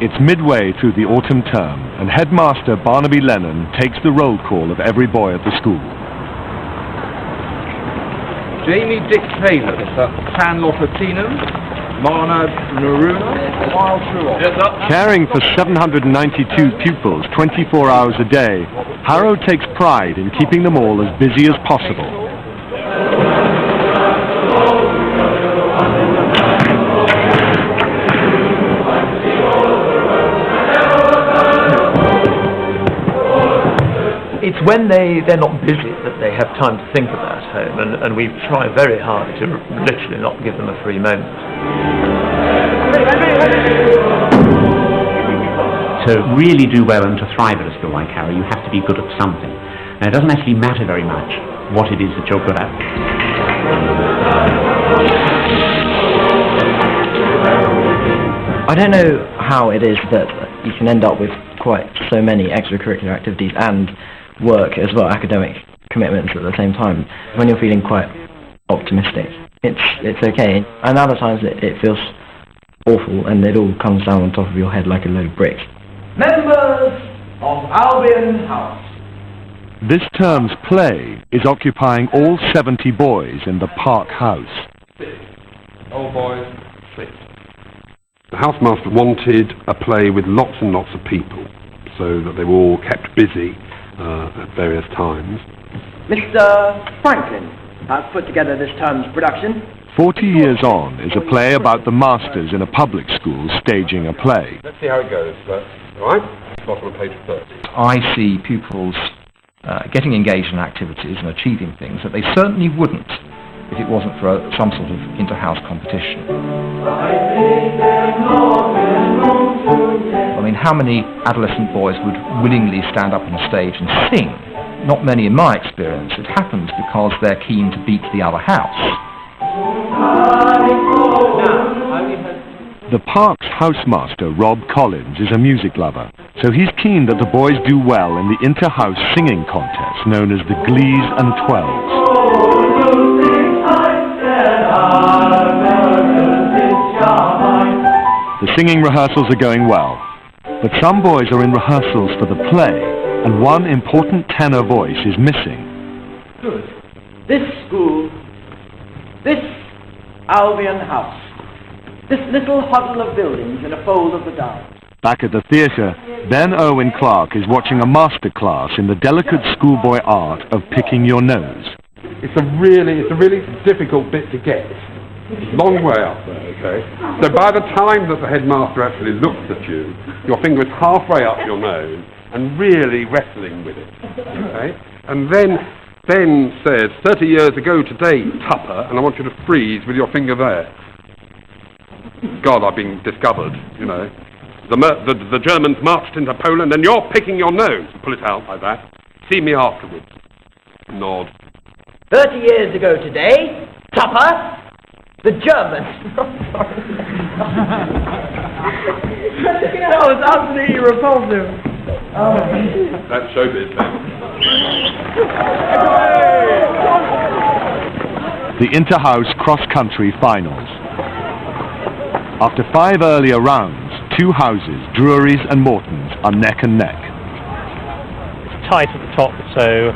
It's midway through the autumn term, and Headmaster Barnaby Lennon takes the roll call of every boy at the school. Jamie Dick Taylor, Lotta Teenham, Marna Naruna, Miles Truon. Caring for 792 pupils 24 hours a day, Harrow takes pride in keeping them all as busy as possible. It's when they're not busy that they have time to think about home, and we try very hard to literally not give them a free moment. To really do well and to thrive at a school like Harrow, you have to be good at something. Now, it doesn't actually matter very much what it is that you're good at. I don't know how it is that you can end up with quite so many extracurricular activities and work as well, academic commitments at the same time. When you're feeling quite optimistic, it's okay. And other times it feels awful and it all comes down on top of your head like a load of bricks. Members of Albion House. This term's play is occupying all 70 boys in the Park House. Old boys, sit. The housemaster wanted a play with lots and lots of people, so that they were all kept busy at various times. Mr. Franklin has put together this term's production. 40 Years On is a play about the masters in a public school staging a play. Let's see how it goes first. All right? Bottom of page 30. I see pupils getting engaged in activities and achieving things that they certainly wouldn't if it wasn't for some sort of inter-house competition. I mean, how many adolescent boys would willingly stand up on a stage and sing? Not many in my experience. It happens because they're keen to beat the other house. The Park's housemaster, Rob Collins, is a music lover, so he's keen that the boys do well in the inter-house singing contest known as the Glees and Twelves. The singing rehearsals are going well, but some boys are in rehearsals for the play, and one important tenor voice is missing. Good. This school, this Albion House, this little huddle of buildings in a fold of the Downs. Back at the theatre, Ben Owen Clark is watching a master class in the delicate schoolboy art of picking your nose. It's a really difficult bit to get. Long way up there, okay? So by the time that the headmaster actually looks at you, your finger is halfway up your nose and really wrestling with it, okay? And then says, 30 years ago today, Tupper, and I want you to freeze with your finger there. God, I've been discovered, you know. The Germans marched into Poland and you're picking your nose. Pull it out like that. See me afterwards. Nod. 30 years ago today, Tupper, the Germans. That was absolutely repulsive. That's showbiz, then. The inter-house cross-country finals. After 5 earlier rounds, 2 houses, Drury's and Morton's, are neck and neck. It's tight at the top, so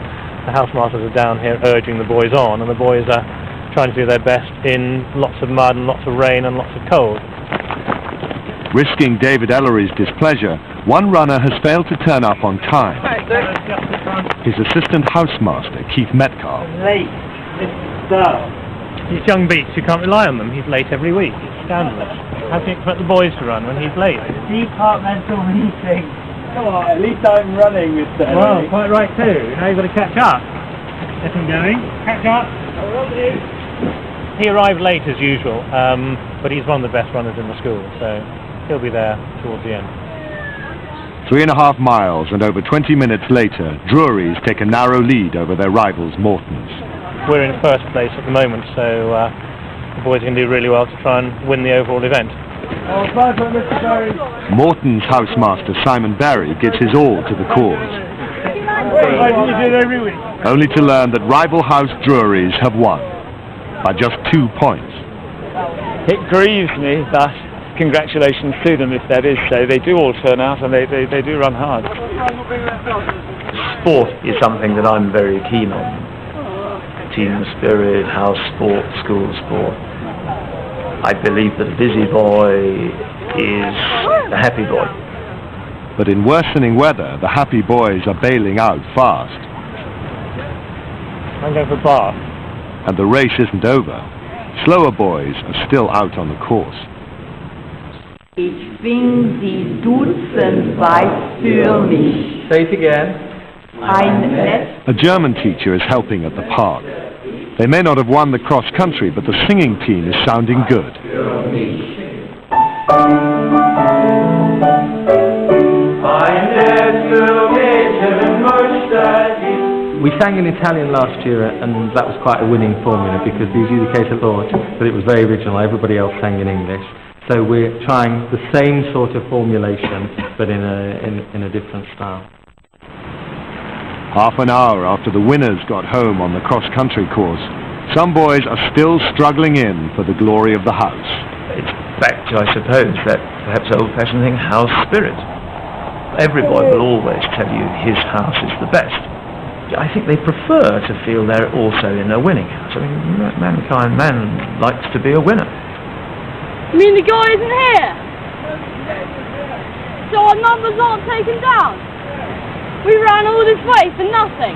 the housemasters are down here urging the boys on, and the boys are trying to do their best in lots of mud and lots of rain and lots of cold. Risking David Ellery's displeasure, one runner has failed to turn up on time. His assistant housemaster, Keith Metcalf. Late, Mr. These young beats, you can't rely on them. He's late every week. It's scandalous. How can you expect the boys to run when he's late? Departmental meeting. Come on, at least I'm running, Mr. Well, quite right too. Now you've got to catch up. Get him going. Catch up. He arrived late as usual, but he's one of the best runners in the school, so he'll be there towards the end. 3.5 miles and over 20 minutes later, Drury's take a narrow lead over their rivals, Morton's. We're in first place at the moment, so the boys can do really well to try and win the overall event. Morton's housemaster, Simon Berry, gives his all to the cause. Only to learn that rival house Drury's have won by just 2 points. It grieves me that congratulations to them if that is so. They do all turn out and they do run hard. Sport is something that I'm very keen on. Team spirit, house sport, school sport. I believe that a busy boy is a happy boy. But in worsening weather, the happy boys are bailing out fast. I'm going for bar. And the race isn't over. Slower boys are still out on the course. Ich bin die Dutzend weiß für mich. Say it again. A German teacher is helping at the park. They may not have won the cross-country, but the singing team is sounding good. We sang in Italian last year, and that was quite a winning formula because the adjudicator thought that it was very original. Everybody else sang in English. So we're trying the same sort of formulation, but in a different style. Half an hour after the winners got home on the cross-country course, some boys are still struggling in for the glory of the house. It's back to, I suppose, that perhaps old-fashioned thing, house spirit. Every boy will always tell you his house is the best. I think they prefer to feel they're also in a winning house. I mean, man likes to be a winner. You mean the guy isn't here? So our numbers aren't taken down? We ran all this way for nothing.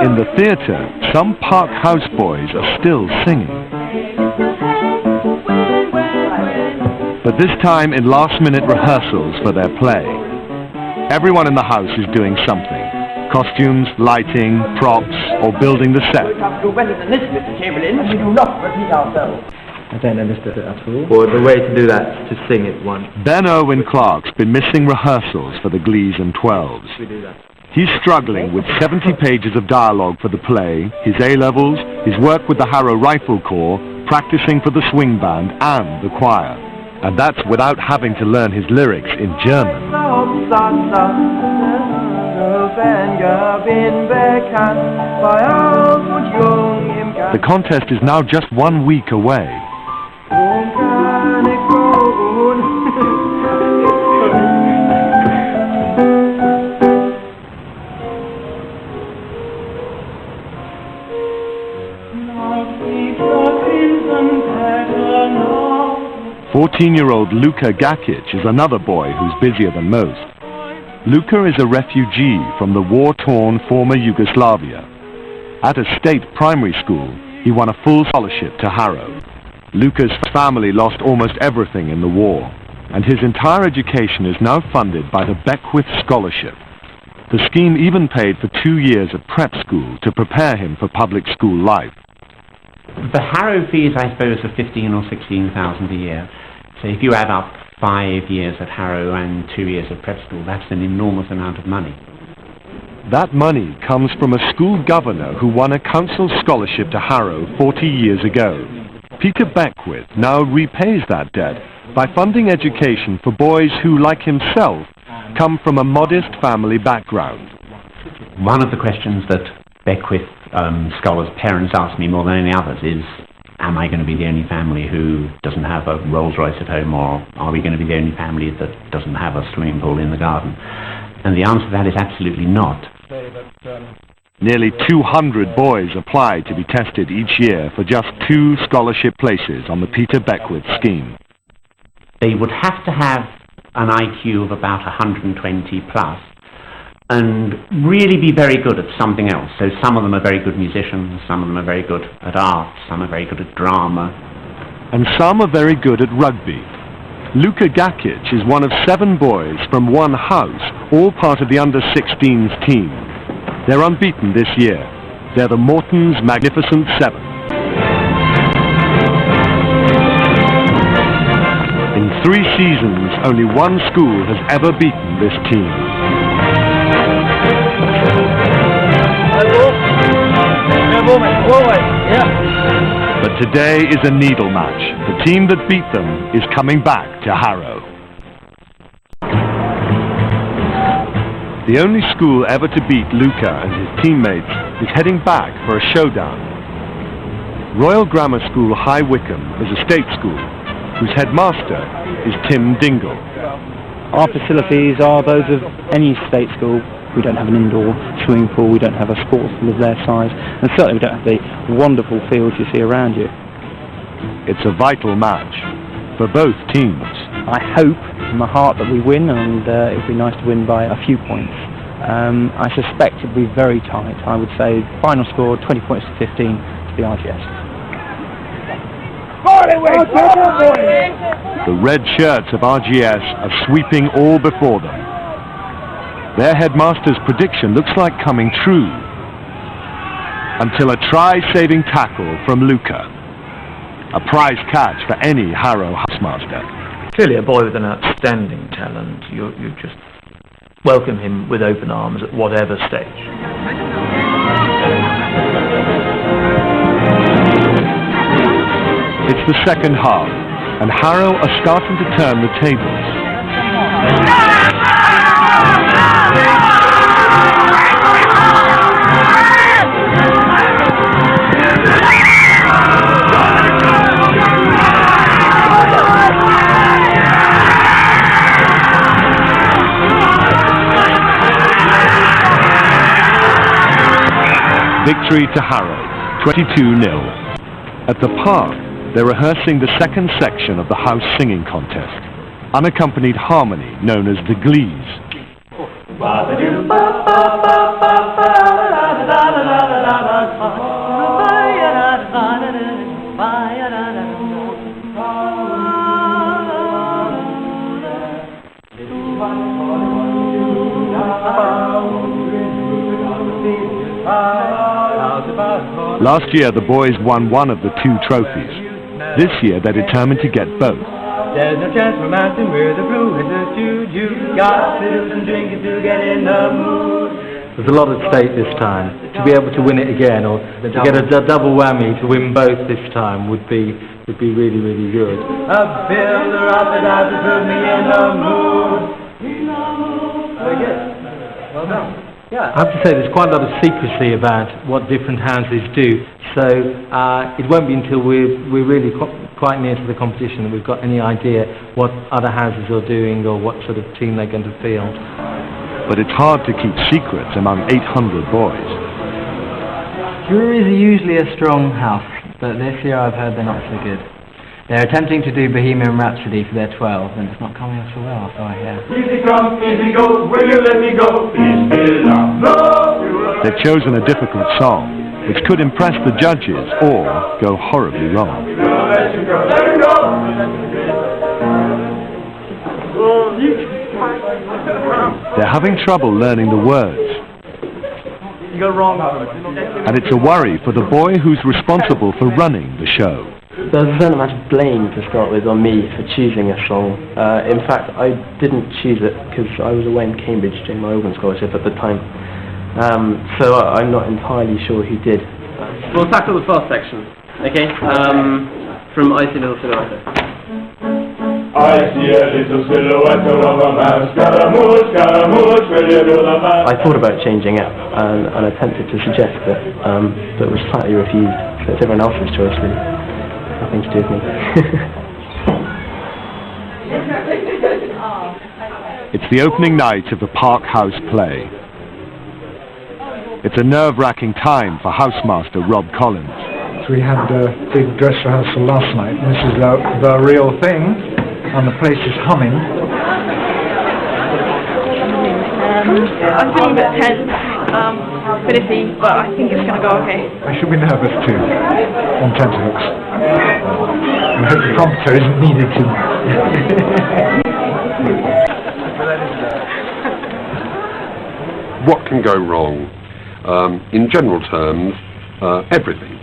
In the theatre, some park house boys are still singing. But this time in last-minute rehearsals for their play. Everyone in the house is doing something. Costumes, lighting, props, or building the set. I don't understand it at all. Or the way to do that is to sing it once. Ben Owen Clark's been missing rehearsals for the Glees and Twelves. We do that. He's struggling with 70 pages of dialogue for the play, his A-levels, his work with the Harrow Rifle Corps, practicing for the swing band and the choir. And that's without having to learn his lyrics in German. The contest is now just 1 week away. 14-year-old Luka Gakic is another boy who's busier than most. Luka is a refugee from the war-torn former Yugoslavia. At a state primary school, he won a full scholarship to Harrow. Luka's family lost almost everything in the war, and his entire education is now funded by the Beckwith Scholarship. The scheme even paid for 2 years at prep school to prepare him for public school life. The Harrow fees, I suppose, are 15,000 or 16,000 a year. So if you add up 5 years at Harrow and 2 years at prep school, that's an enormous amount of money. That money comes from a school governor who won a council scholarship to Harrow 40 years ago. Peter Beckwith now repays that debt by funding education for boys who, like himself, come from a modest family background. One of the questions that Beckwith scholars' parents ask me more than any others is, am I going to be the only family who doesn't have a Rolls Royce at home, or are we going to be the only family that doesn't have a swimming pool in the garden? And the answer to that is absolutely not. Nearly 200 boys apply to be tested each year for just 2 scholarship places on the Peter Beckwith scheme. They would have to have an IQ of about 120 plus and really be very good at something else. So some of them are very good musicians, some of them are very good at art, some are very good at drama. And some are very good at rugby. Luka Gakic is one of 7 boys from one house, all part of the under-16s team. They're unbeaten this year. They're the Morton's Magnificent 7. In 3 seasons, only one school has ever beaten this team. But today is a needle match. The team that beat them is coming back to Harrow. The only school ever to beat Luca and his teammates is heading back for a showdown. Royal Grammar School High Wycombe is a state school whose headmaster is Tim Dingle. Our facilities are those of any state school. We don't have an indoor swimming pool, we don't have a sports pool of their size, and certainly we don't have the wonderful fields you see around you. It's a vital match for both teams. I hope in my heart that we win, and it would be nice to win by a few points. I suspect it will be very tight. I would say final score 20 points to 15 to the RGS. The red shirts of RGS are sweeping all before them. Their headmaster's prediction looks like coming true. Until a try-saving tackle from Luca. A prize catch for any Harrow housemaster. Clearly a boy with an outstanding talent. You just welcome him with open arms at whatever stage. It's the second half, and Harrow are starting to turn the tables. Victory to Harrow, 22-0. At the park, they're rehearsing the second section of the house singing contest, unaccompanied harmony known as the Glees. Last year, the boys won one of the two trophies. This year, they're determined to get both. There's no chance for mountain where the brew is a juju. Got to do some drinking to get in the mood. There's a lot at stake this time. To be able to win it again, or to get a double whammy to win both this time, would be really, really good. A builder up and out to put me in the mood. Very good. Well done. Yeah. I have to say there's quite a lot of secrecy about what different houses do, so it won't be until we're really quite near to the competition that we've got any idea what other houses are doing or what sort of team they're going to field. But it's hard to keep secrets among 800 boys. Drury's are usually a strong house, but this year I've heard they're not so good. They're attempting to do Bohemian Rhapsody for their 12, and it's not coming off so well, so I hear. Easy come, easy go, will you let me go? Peace be love. They've chosen a difficult song, which could impress the judges or go horribly wrong. They're having trouble learning the words. You got wrong. And it's a worry for the boy who's responsible for running the show. There's a certain amount of blame to start with on me for choosing a song. In fact, I didn't choose it because I was away in Cambridge doing my organ scholarship at the time. So I'm not entirely sure who did. We'll tackle the first section, okay? From I See a Little Silhouette. I see a little silhouette of a man, Scaramouche, Scaramouche, will you do the man? I thought about changing it and attempted to suggest it, but was flatly refused. So it's everyone else's choice, really. Nothing to do with me. It's the opening night of the Park House play. It's a nerve-wracking time for housemaster Rob Collins. So we had a big dress rehearsal last night. This is the real thing, and the place is humming. I'm feeling a bit tense, finicky, but I think it's going to go okay. I should be nervous too, on tenterhooks. I hope the prompter isn't needed to. What can go wrong? In general terms, everything.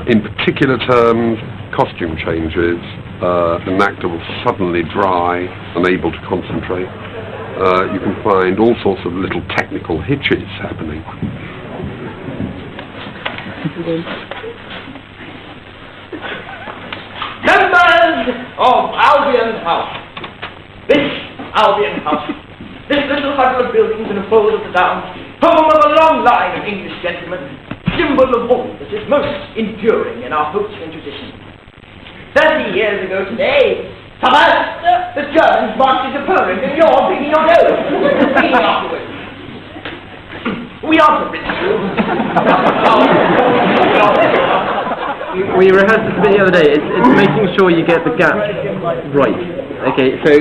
In particular terms, costume changes, an actor will suddenly dry, unable to concentrate. You can find all sorts of little technical hitches happening. Members of Albion House, this Albion House This little huddle of buildings in a fold of the Downs, home of a long line of English gentlemen, symbol of warmth that is most enduring in our hopes and traditions. 30 years ago today, Thomas, the Germans marched into Poland and you're bringing your nose. Speaking afterwards. We are the British. We rehearsed this a bit the other day. It's making sure you get the gap right. Okay, so...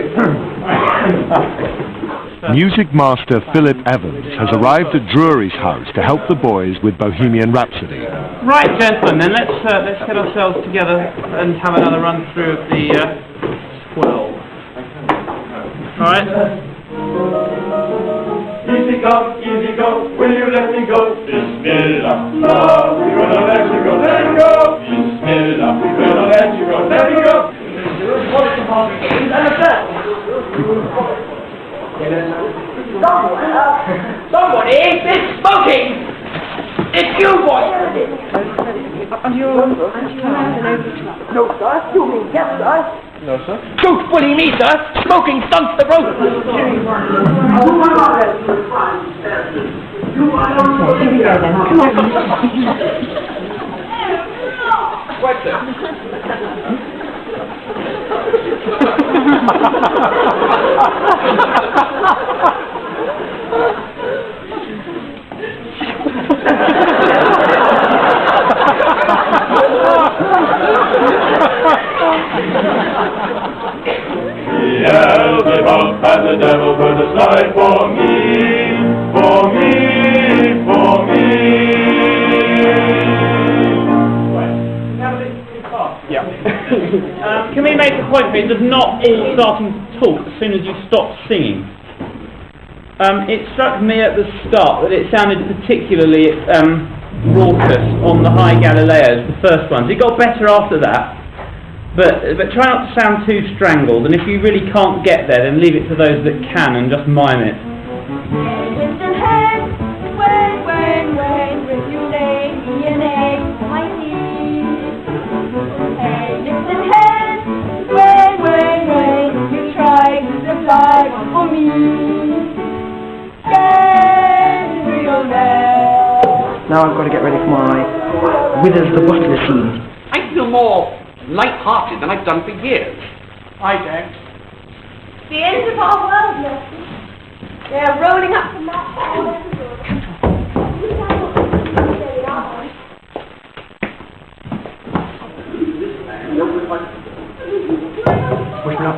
Music master Philip Evans has arrived at Drury's house to help the boys with Bohemian Rhapsody. Right, gentlemen, then let's get ourselves together and have another run through of the 12. Alright? Easy go, will you let me go? Bismillah, no, we will not let you go, let you go. Bismillah, we will not let you go, let you go. Somebody is smoking! It's you, boy! Are you allowed an overtime? No, sir. You mean yes, sir? No, sir. Don't bully me, sir! Smoking stunts the growth! Here we go then. Come on. Right, sir. Beelzebub and the devil put aside for me, for me, for me. Yeah. Can we make a point that it does not all starting to talk as soon as you stop singing? It struck me at the start that it sounded particularly raucous on the High Galileos, the first ones. It got better after that, but try not to sound too strangled, and if you really can't get there, then leave it to those that can and just mime it. For me, now I've got to get ready for my Withers the Butler scene. I feel more light-hearted than I've done for years. I don't. the end of our world, Mercy. They are rolling up from that side. Wake up.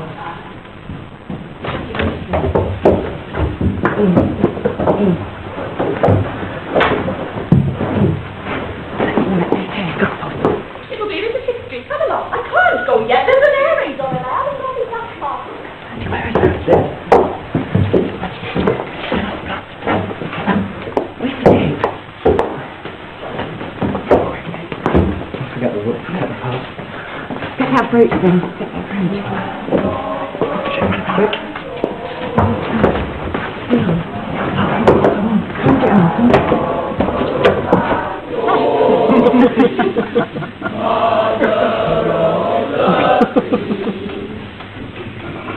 It'll be in the 60s. Come along. I can't go yet. There's an air raid on it. I haven't got it that far. Where's the gate? Forget the work. Forget the past. Get that brooch then. Get that brooch.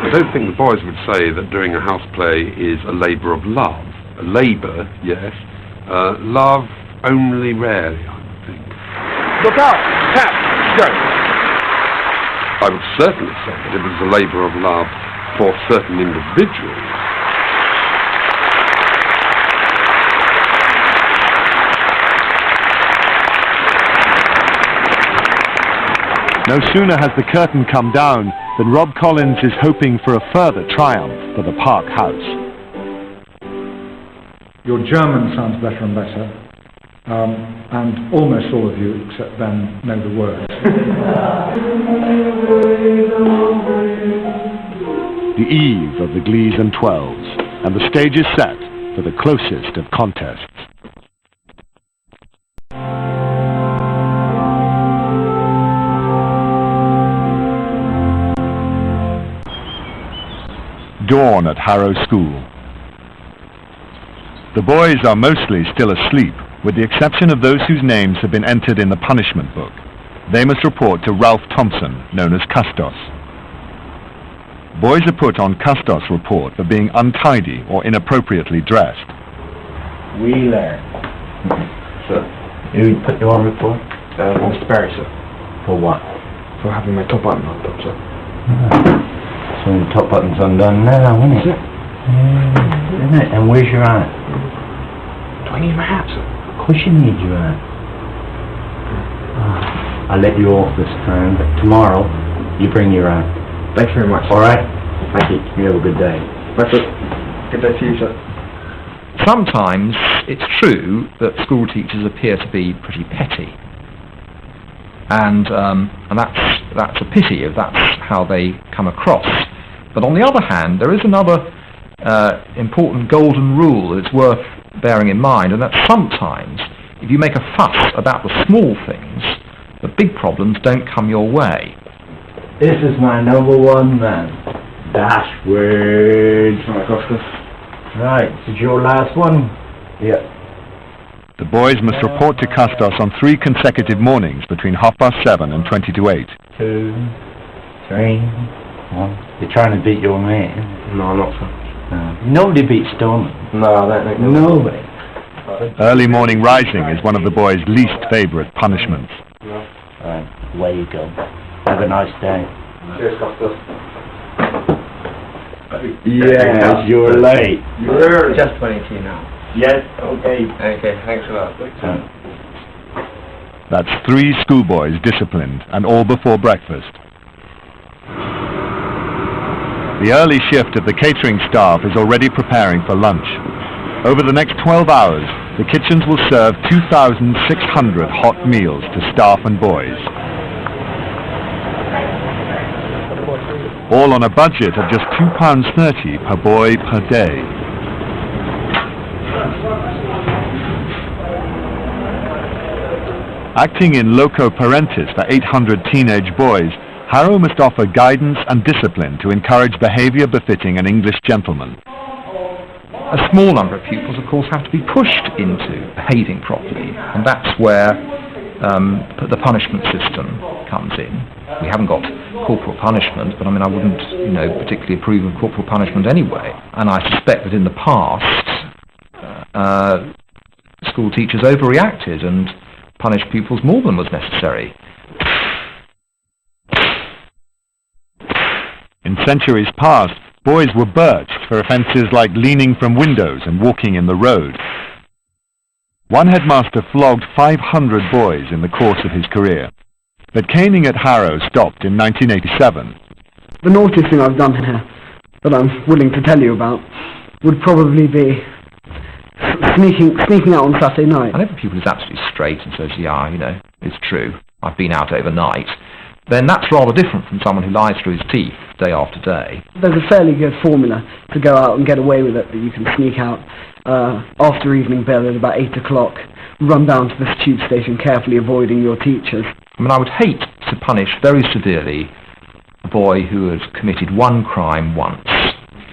I don't think the boys would say that doing a house play is a labour of love. A labour, yes. Love only rarely, I would think. Look out! Tap! Go! I would certainly say that it was a labour of love for certain individuals. No sooner has the curtain come down than Rob Collins is hoping for a further triumph for the Park House. Your German sounds better and better, and almost all of you, except Ben, know the words. The eve of the Glees and Twelves, and the stage is set for the closest of contests. Dawn at Harrow School. The boys are mostly still asleep, with the exception of those whose names have been entered in the punishment book. They must report to Ralph Thompson, known as Custos. boys are put on Custos report for being untidy or inappropriately dressed. Wheeler. Sir. Who put you on report? Mr. Barry, sir. For what? For having my top button undone, sir. So the top button's undone now, isn't it? Isn't it? And where's your aunt? Do I need my hat, sir? Of course you need your aunt. I'll let you off this time, but tomorrow you bring your aunt. Thanks very much. All right? Thank you. You have a good day. Bye, sir. Good day to you, sir. Sometimes it's true that school teachers appear to be pretty petty, and that's a pity if that's how they come across. But on the other hand, there is another important golden rule that's worth bearing in mind, and that sometimes if you make a fuss about the small things, the big problems don't come your way. This is my number one man. Dashwood. Right, is your last one? Yeah. The boys must report to Custos on 3 consecutive mornings between 7:30 and 8:20. 2, 3, 1. You're trying to beat your man. No, I'm not, sir. Nobody beats Stillman. No, I don't think nobody. Early morning rising is one of the boys' least favourite punishments. Right, away you go. Have a nice day. Cheers, Custos. Yes, you're late. You're just 22 now. Yes, okay. Okay, thanks a lot. That's 3 schoolboys disciplined, and all before breakfast. The early shift of the catering staff is already preparing for lunch. Over the next 12 hours, the kitchens will serve 2,600 hot meals to staff and boys. All on a budget of just £2.30 per boy per day. Acting in loco parentis for 800 teenage boys, Harrow must offer guidance and discipline to encourage behaviour befitting an English gentleman. A small number of pupils, of course, have to be pushed into behaving properly, and that's where the punishment system comes in. We haven't got corporal punishment, but I mean, I wouldn't, particularly approve of corporal punishment anyway. And I suspect that in the past, school teachers overreacted and punished pupils more than was necessary. In centuries past, boys were birched for offences like leaning from windows and walking in the road. One headmaster flogged 500 boys in the course of his career. But caning at Harrow stopped in 1987. The naughtiest thing I've done here, that I'm willing to tell you about, would probably be sneaking out on Saturday night. And if a pupil is absolutely straight and says, yeah, it's true, I've been out overnight, then that's rather different from someone who lies through his teeth day after day. There's a fairly good formula to go out and get away with it, that you can sneak out after evening bell at about 8 o'clock, run down to this tube station carefully avoiding your teachers. I mean, I would hate to punish very severely a boy who has committed one crime once.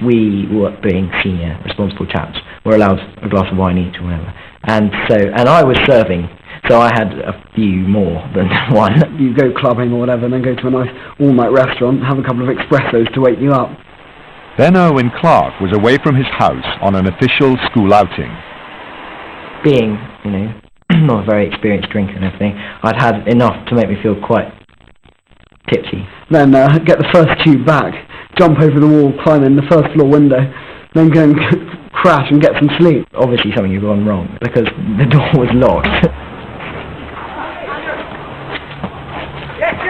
We, being senior, responsible chaps, were allowed a glass of wine each or whatever. And I was serving, so I had a few more than one. You go clubbing or whatever, and then go to a nice all-night restaurant, have a couple of espressos to wake you up. Then Owen Clark was away from his house on an official school outing. Being, not a very experienced drinker and everything, I'd had enough to make me feel quite tipsy. Then get the first tube back, jump over the wall, climb in the first floor window, then go and crash and get some sleep. Obviously something had gone wrong, because the door was locked.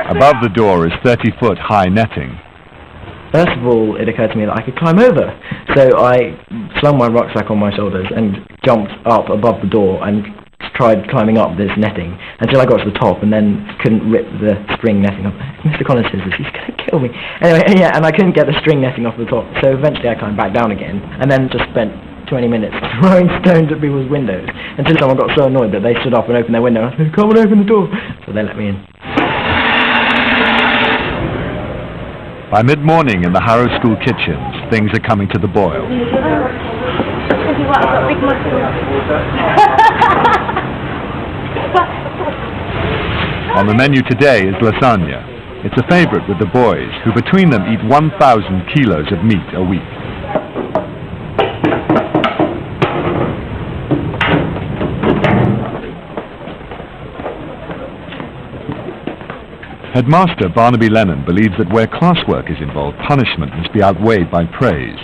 Above the door is 30-foot high netting. First of all, it occurred to me that I could climb over. So I slung my rucksack on my shoulders and jumped up above the door and tried climbing up this netting until I got to the top, and then couldn't rip the string netting off. Mr. Collins says this, he's going to kill me. Anyway, yeah, and I couldn't get the string netting off the top. So eventually I climbed back down again, and then just spent 20 minutes throwing stones at people's windows until someone got so annoyed that they stood up and opened their window. And I said, come on, open the door. So they let me in. By mid-morning in the Harrow School kitchens, things are coming to the boil. On the menu today is lasagna. It's a favourite with the boys, who between them eat 1,000 kilos of meat a week. Headmaster Barnaby Lennon believes that where classwork is involved, punishment must be outweighed by praise.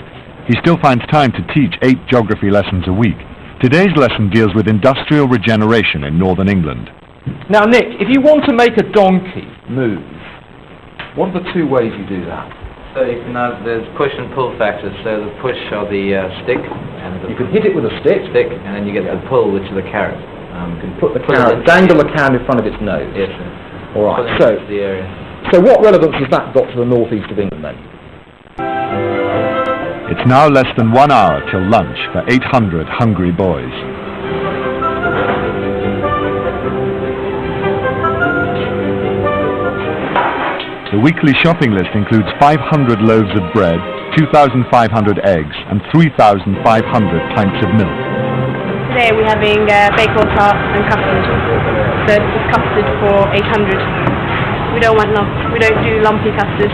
He still finds time to teach 8 geography lessons a week. Today's lesson deals with industrial regeneration in northern England. Now, Nick, if you want to make a donkey move, what are the 2 ways you do that? So you can have, there's push and pull factors. So the push are the stick, and you can hit it with a stick, and then you get the pull, which is the carrot. You can put the carrot, dangle the carrot in front of its nose. Yes, sir. All right. The area. So what relevance has that got to the northeast of England then? It's now less than 1 hour till lunch for 800 hungry boys. The weekly shopping list includes 500 loaves of bread, 2,500 eggs and 3,500 pints of milk. Today we're having bacon tart and custard. So this is custard for 800. We don't want we don't do lumpy custard.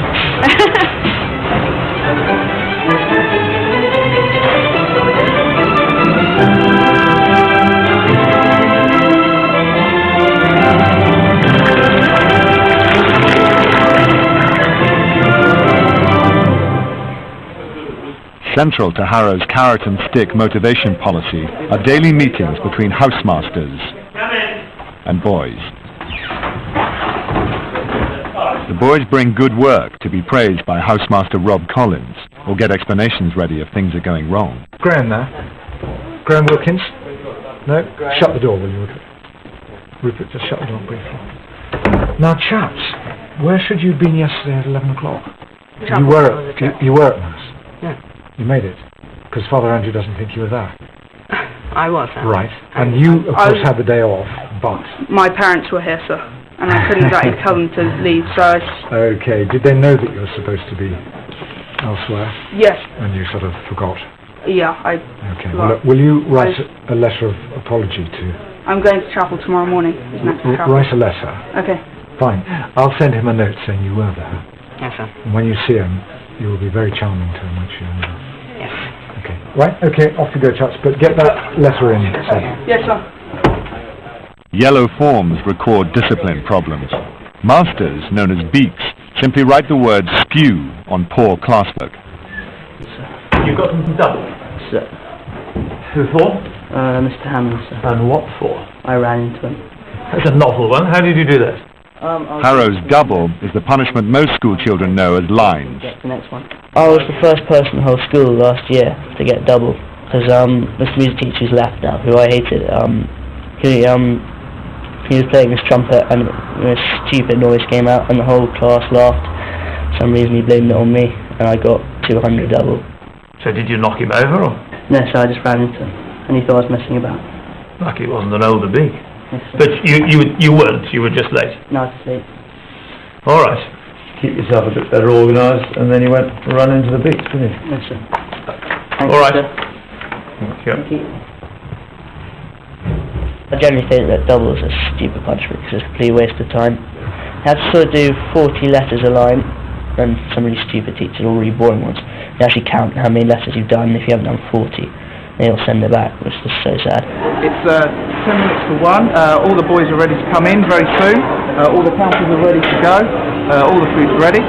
Central to Harrow's carrot and stick motivation policy are daily meetings between housemasters and boys. The boys bring good work to be praised by housemaster Rob Collins, or get explanations ready if things are going wrong. Graham there? Graham Wilkins? No? Shut the door, will you? Rupert, just shut the door briefly. Now, chaps, where should you have been yesterday at 11 o'clock? You were at Mass? Yeah. You made it? Because Father Andrew doesn't think you were there. I was there. Right. And you, of course, had the day off, but... My parents were here, sir, and I couldn't tell them to leave, so I... Okay. Did they know that you were supposed to be elsewhere? Yes. And you sort of forgot? Yeah, Okay. Well, look, will you write a letter of apology to... I'm going to chapel tomorrow morning. Write a letter. Okay. Fine. I'll send him a note saying you were there. Yes, sir. And when you see him, you will be very charming to him, won't you? Yes. Okay. Right, okay, off you go, chaps, but get that letter in. Yes, sir. Yellow forms record discipline problems. Masters, known as beaks, simply write the word spew on poor classwork. You've got them double? Sir. Who for? Mr. Hammond, sir. And what for? I ran into him. That's a novel one. How did you do that? Harrow's double is the punishment most school children know as lines. The next one. I was the first person in the whole school last year to get double, because this music teacher who's left now, who I hated, he was playing his trumpet and a stupid noise came out and the whole class laughed. For some reason he blamed it on me and I got 200 double. So did you knock him over, or? No, so I just ran into him and he thought I was messing about. Lucky it wasn't an older beak. Yes, but you weren't, you were just late. No, I was late. All right. Keep yourself a bit better organised, and then you went to run into the beaks, didn't you? Yes, sir. All right. Thank you. Thank you. I generally think that double is a stupid punishment because it's a complete waste of time. You have to sort of do 40 letters a line, and some really stupid teachers, all really boring ones. You actually count how many letters you've done. If you haven't done 40, they'll send it back, which is just so sad. It's 10 minutes to 1. All the boys are ready to come in very soon. All the counters are ready to go. All the food's ready.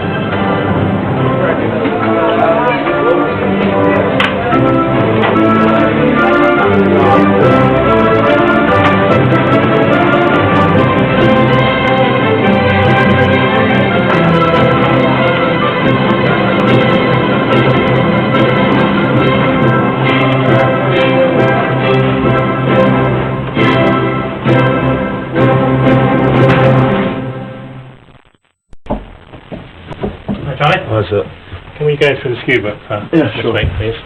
Can we go through the SKU book Yeah, this sure. week, please?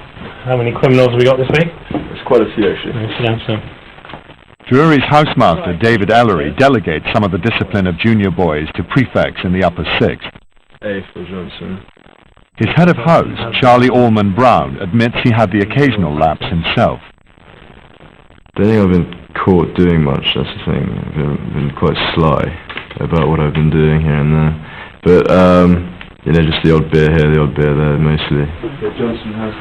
How many criminals have we got this week? There's quite a few, actually. Sit down, sir. Drury's housemaster, David Ellery, delegates some of the discipline of junior boys to prefects in the upper sixth. A for Johnson. His head of house, Charlie Allman Brown, admits he had the occasional lapse himself. I don't think I've been caught doing much, that's the thing. I've been quite sly about what I've been doing here and there. But you know, just the odd beer here, the odd beer there, mostly. Johnson has.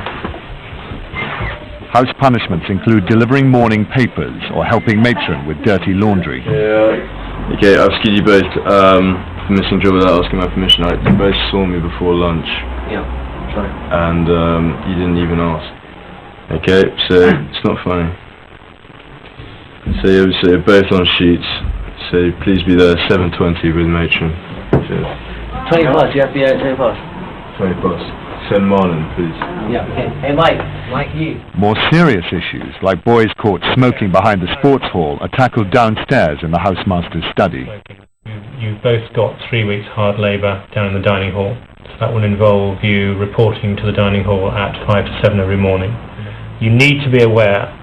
House punishments include delivering morning papers or helping matron with dirty laundry. Yeah. Okay, I've skied you both for missing job without asking my permission. You both saw me before lunch. Yeah. Sorry. And you didn't even ask. Okay, so it's not funny. So you're both on sheets. So please be there 7:20 with matron. Cheers. 20 plus, you have to be there at 20 plus. 20 plus. Send Marlon, please. Yeah, okay. Hey Mike, you. More serious issues, like boys caught smoking behind the sports hall, are tackled downstairs in the housemaster's study. You've both got 3 weeks hard labour down in the dining hall. So that will involve you reporting to the dining hall at 5 to 7 every morning. You need to be aware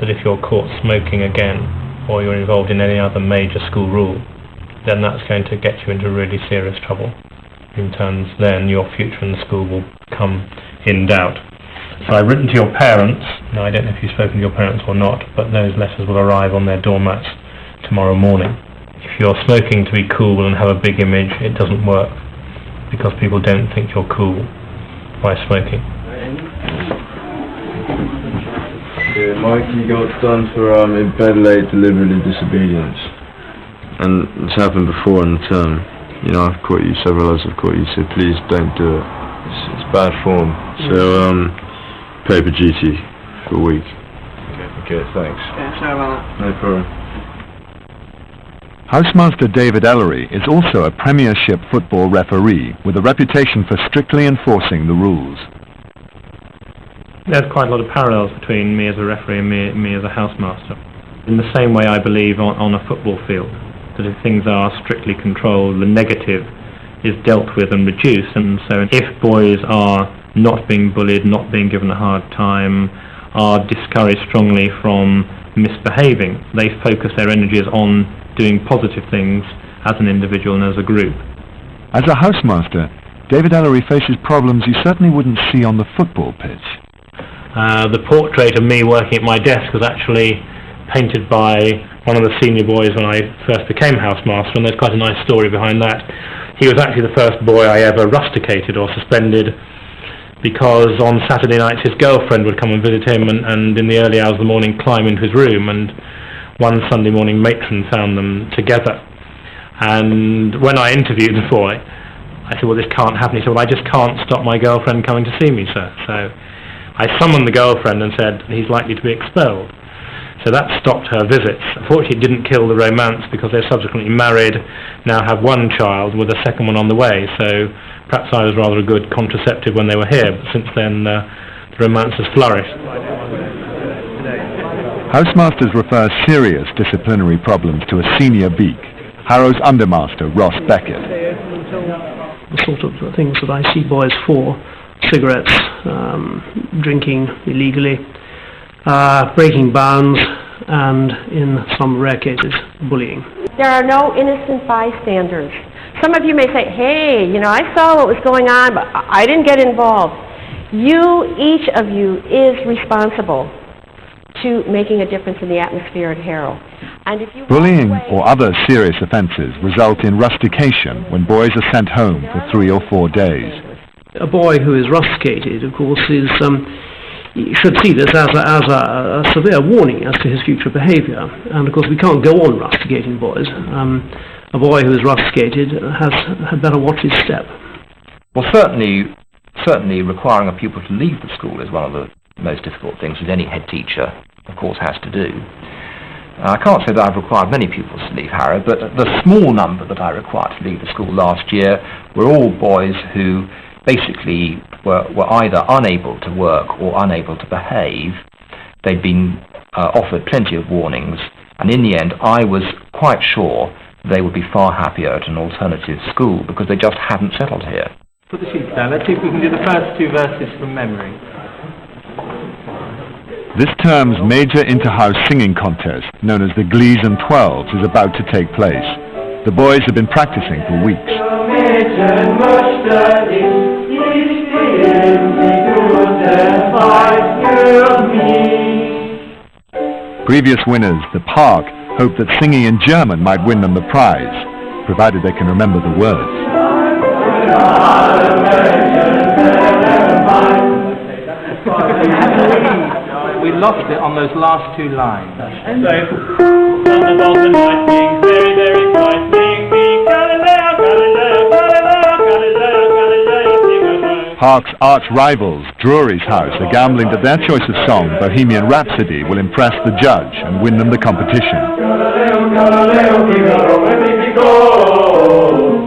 that if you're caught smoking again, or you're involved in any other major school rule, then that's going to get you into really serious trouble. In terms, then your future in the school will come in doubt. So I've written to your parents. Now I don't know if you've spoken to your parents or not, but those letters will arrive on their doormats tomorrow morning. If you're smoking to be cool and have a big image, it doesn't work, because people don't think you're cool by smoking. Yeah, Mikey got done for in bed late, deliberately disobedience. And it's happened before in the term. You know, I've caught you, several others have caught you, so please don't do it. It's bad form. So, paper duty for a week. Okay, thanks. Yeah, sorry about that. No problem. Housemaster David Ellery is also a Premiership football referee with a reputation for strictly enforcing the rules. There's quite a lot of parallels between me as a referee and me as a housemaster. In the same way, I believe on a football field, that if things are strictly controlled, the negative is dealt with and reduced. And so if boys are not being bullied, not being given a hard time, are discouraged strongly from misbehaving, they focus their energies on doing positive things as an individual and as a group. As a housemaster, David Ellery faces problems you certainly wouldn't see on the football pitch. The portrait of me working at my desk was actually painted by one of the senior boys when I first became housemaster, and there's quite a nice story behind that. He was actually the first boy I ever rusticated or suspended, because on Saturday nights his girlfriend would come and visit him and in the early hours of the morning climb into his room, and one Sunday morning matron found them together. And when I interviewed the boy, I said, well, this can't happen. He said, well, I just can't stop my girlfriend coming to see me, sir. So I summoned the girlfriend and said, he's likely to be expelled. So that stopped her visits. Unfortunately, it didn't kill the romance, because they're subsequently married, now have one child with a second one on the way. So perhaps I was rather a good contraceptive when they were here, but since then the romance has flourished. Housemasters refer serious disciplinary problems to a senior beak, Harrow's undermaster, Ross Beckett. The sort of things that I see boys for: cigarettes, drinking illegally, breaking bounds, and in some rare cases, bullying. There are no innocent bystanders. Some of you may say, hey, you know, I saw what was going on, but I didn't get involved. Each of you is responsible to making a difference in the atmosphere at Harrow. And if you Bullying or other serious offences result in rustication when boys are sent home for 3 or 4 days. A boy who is rusticated, of course, is you should see this as a severe warning as to his future behaviour. And of course we can't go on rusticating boys. A boy who is rusticated had better watch his step. Well, certainly requiring a pupil to leave the school is one of the most difficult things that any head teacher, of course, has to do. I can't say that I've required many pupils to leave Harrow, but the small number that I required to leave the school last year were all boys who basically were either unable to work or unable to behave. They'd been offered plenty of warnings, and in the end I was quite sure they would be far happier at an alternative school, because they just hadn't settled here. Put the sheets down. Let's see if we can do the first 2 verses from memory. This term's major inter-house singing contest, known as the Glees and Twelves, is about to take place. The boys have been practicing for weeks. Previous winners, the Park, hope that singing in German might win them the prize, provided they can remember the words. We lost it on those last two lines. Thunderbolts and lightning, very, very frightening me. Galileo, Galileo, Galileo, Galileo, Galileo, sing away. Hark's arch rivals, Drury's House, are gambling that their choice of song, Bohemian Rhapsody, will impress the judge and win them the competition. Galileo, Galileo, Figaro, where did he go?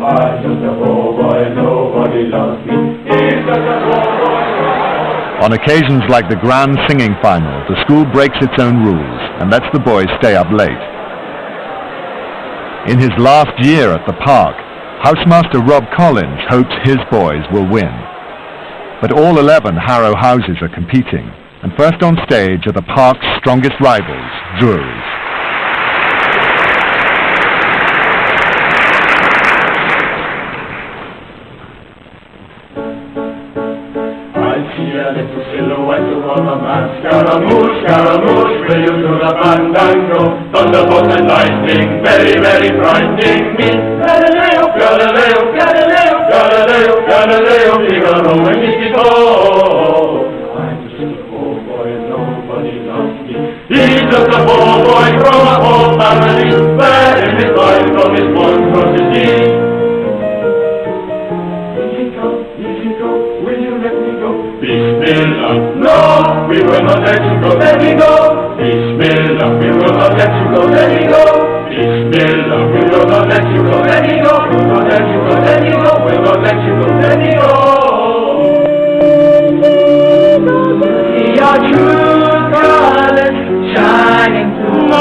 I'm just a poor boy, nobody loves me. He's just a poor boy. On occasions like the grand singing final, the school breaks its own rules and lets the boys stay up late. In his last year at the park, housemaster Rob Collins hopes his boys will win. But all 11 Harrow houses are competing, and first on stage are the park's strongest rivals, Drury's. A little silhouette of a man. Scaramouche, Scaramouche, will you do the fandango? Thunderbolts and lightning, very, very frightening me. Galileo, Galileo, Galileo, Galileo, Galileo, Figaro, where did he go? I'm just a poor boy, nobody loves me. He's just a poor boy from a poor family, where in his life from his monstrosity. Bismillah, no, we will not let you go, let me go. Bismillah, we will not let you go, let me go. Bismillah, we will not let you go, let me go. We will not let you go, let me go. We will not let you go, let me go. See your true colors shining through.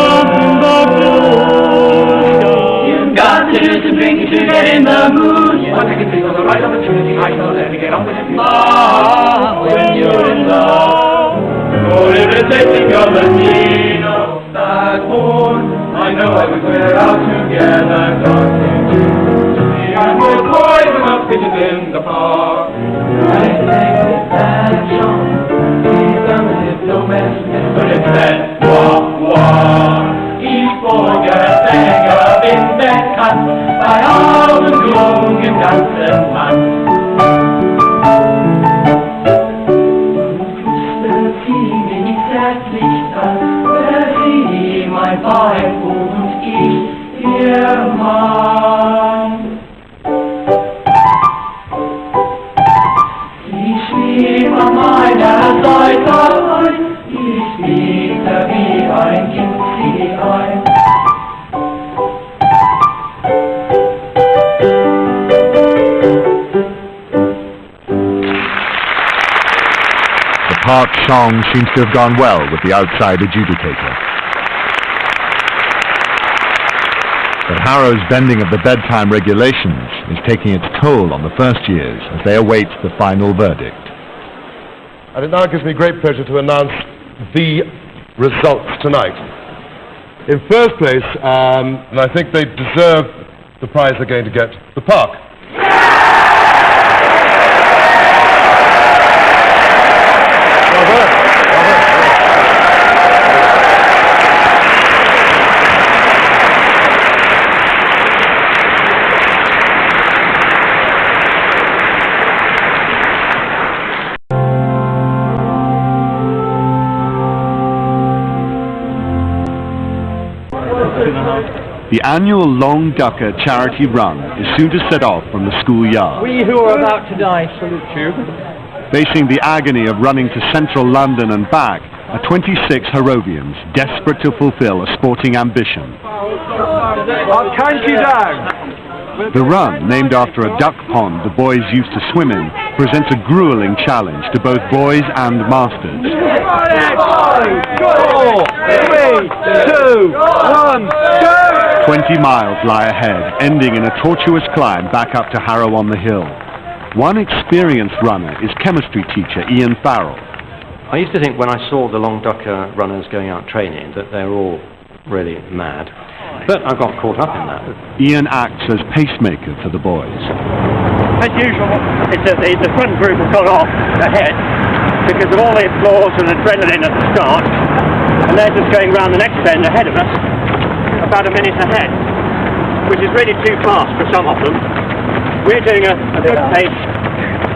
You've got to do some drinking to get in the mood. One second, please, on the right opportunity, I know let me get on with it. When you're in love, or irritating your Latino, that moon, I know I would wear out together, dancing to me, and we're poison up pitches in the park. I think that song, he's done it, no mess, but it said, wah, wah, each forgetting of in bed cut, by all the gloom you dance and man. My five won't eat here mine. Teach me my mind as I die. Teach me to be ein Kind, see ein. The park song seems to have gone well with the outside adjudicator. But Harrow's bending of the bedtime regulations is taking its toll on the first years as they await the final verdict. And it now gives me great pleasure to announce the results tonight. In first place, and I think they deserve the prize they're going to get, the park. The annual Long Ducker charity run is soon to set off from the schoolyard. We who are about to die salute you. Facing the agony of running to central London and back are 26 Harrovians desperate to fulfill a sporting ambition. I'll count you down. The run, named after a duck pond the boys used to swim in, presents a grueling challenge to both boys and masters. 5, 4, 3, 2, 1, go! 20 miles lie ahead, ending in a tortuous climb back up to Harrow on the Hill. One experienced runner is chemistry teacher Ian Farrell. I used to think when I saw the Long Ducker runners going out training that they're all really mad. But I got caught up in that. Ian acts as pacemaker for the boys. As usual, the front group have got off ahead because of all the applause and adrenaline at the start, and they're just going round the next bend ahead of us, about a minute ahead, which is really too fast for some of them. We're doing a good pace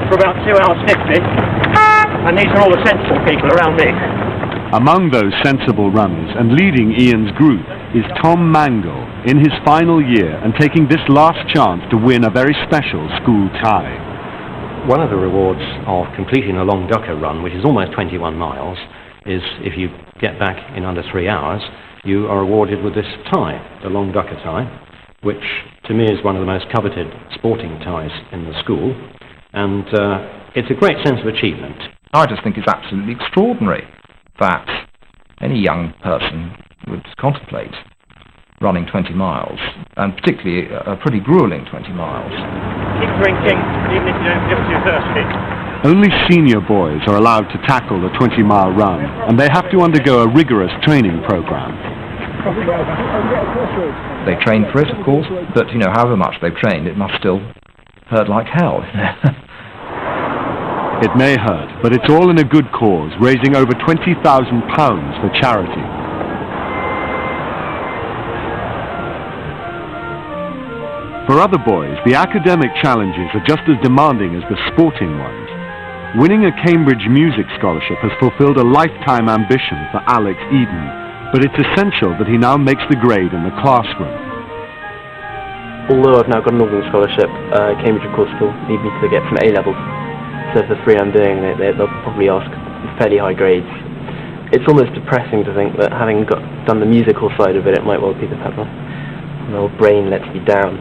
for about 2 hours 50, and these are all the sensible people around me. Among those sensible runners and leading Ian's group is Tom Mangle in his final year and taking this last chance to win a very special school tie. One of the rewards of completing a long Docker run, which is almost 21 miles, is if you get back in under 3 hours, you are awarded with this tie, the long Docker tie, which to me is one of the most coveted sporting ties in the school, and it's a great sense of achievement. I just think it's absolutely extraordinary that any young person would contemplate running 20 miles, and particularly a pretty gruelling 20 miles. Keep drinking, even if you don't feel too thirsty. Only senior boys are allowed to tackle the 20-mile run, and they have to undergo a rigorous training program. They train for it, of course, but, you know, however much they've trained, it must still hurt like hell. It may hurt, but it's all in a good cause, raising over £20,000 for charity. For other boys, the academic challenges are just as demanding as the sporting ones. Winning a Cambridge Music Scholarship has fulfilled a lifetime ambition for Alex Eden, but it's essential that he now makes the grade in the classroom. Although I've now got an organ scholarship, Cambridge of course still need me to get some A-levels. So for the 3 I'm doing, they'll probably ask fairly high grades. It's almost depressing to think that having done the musical side of it, it might well be that my old brain lets me down.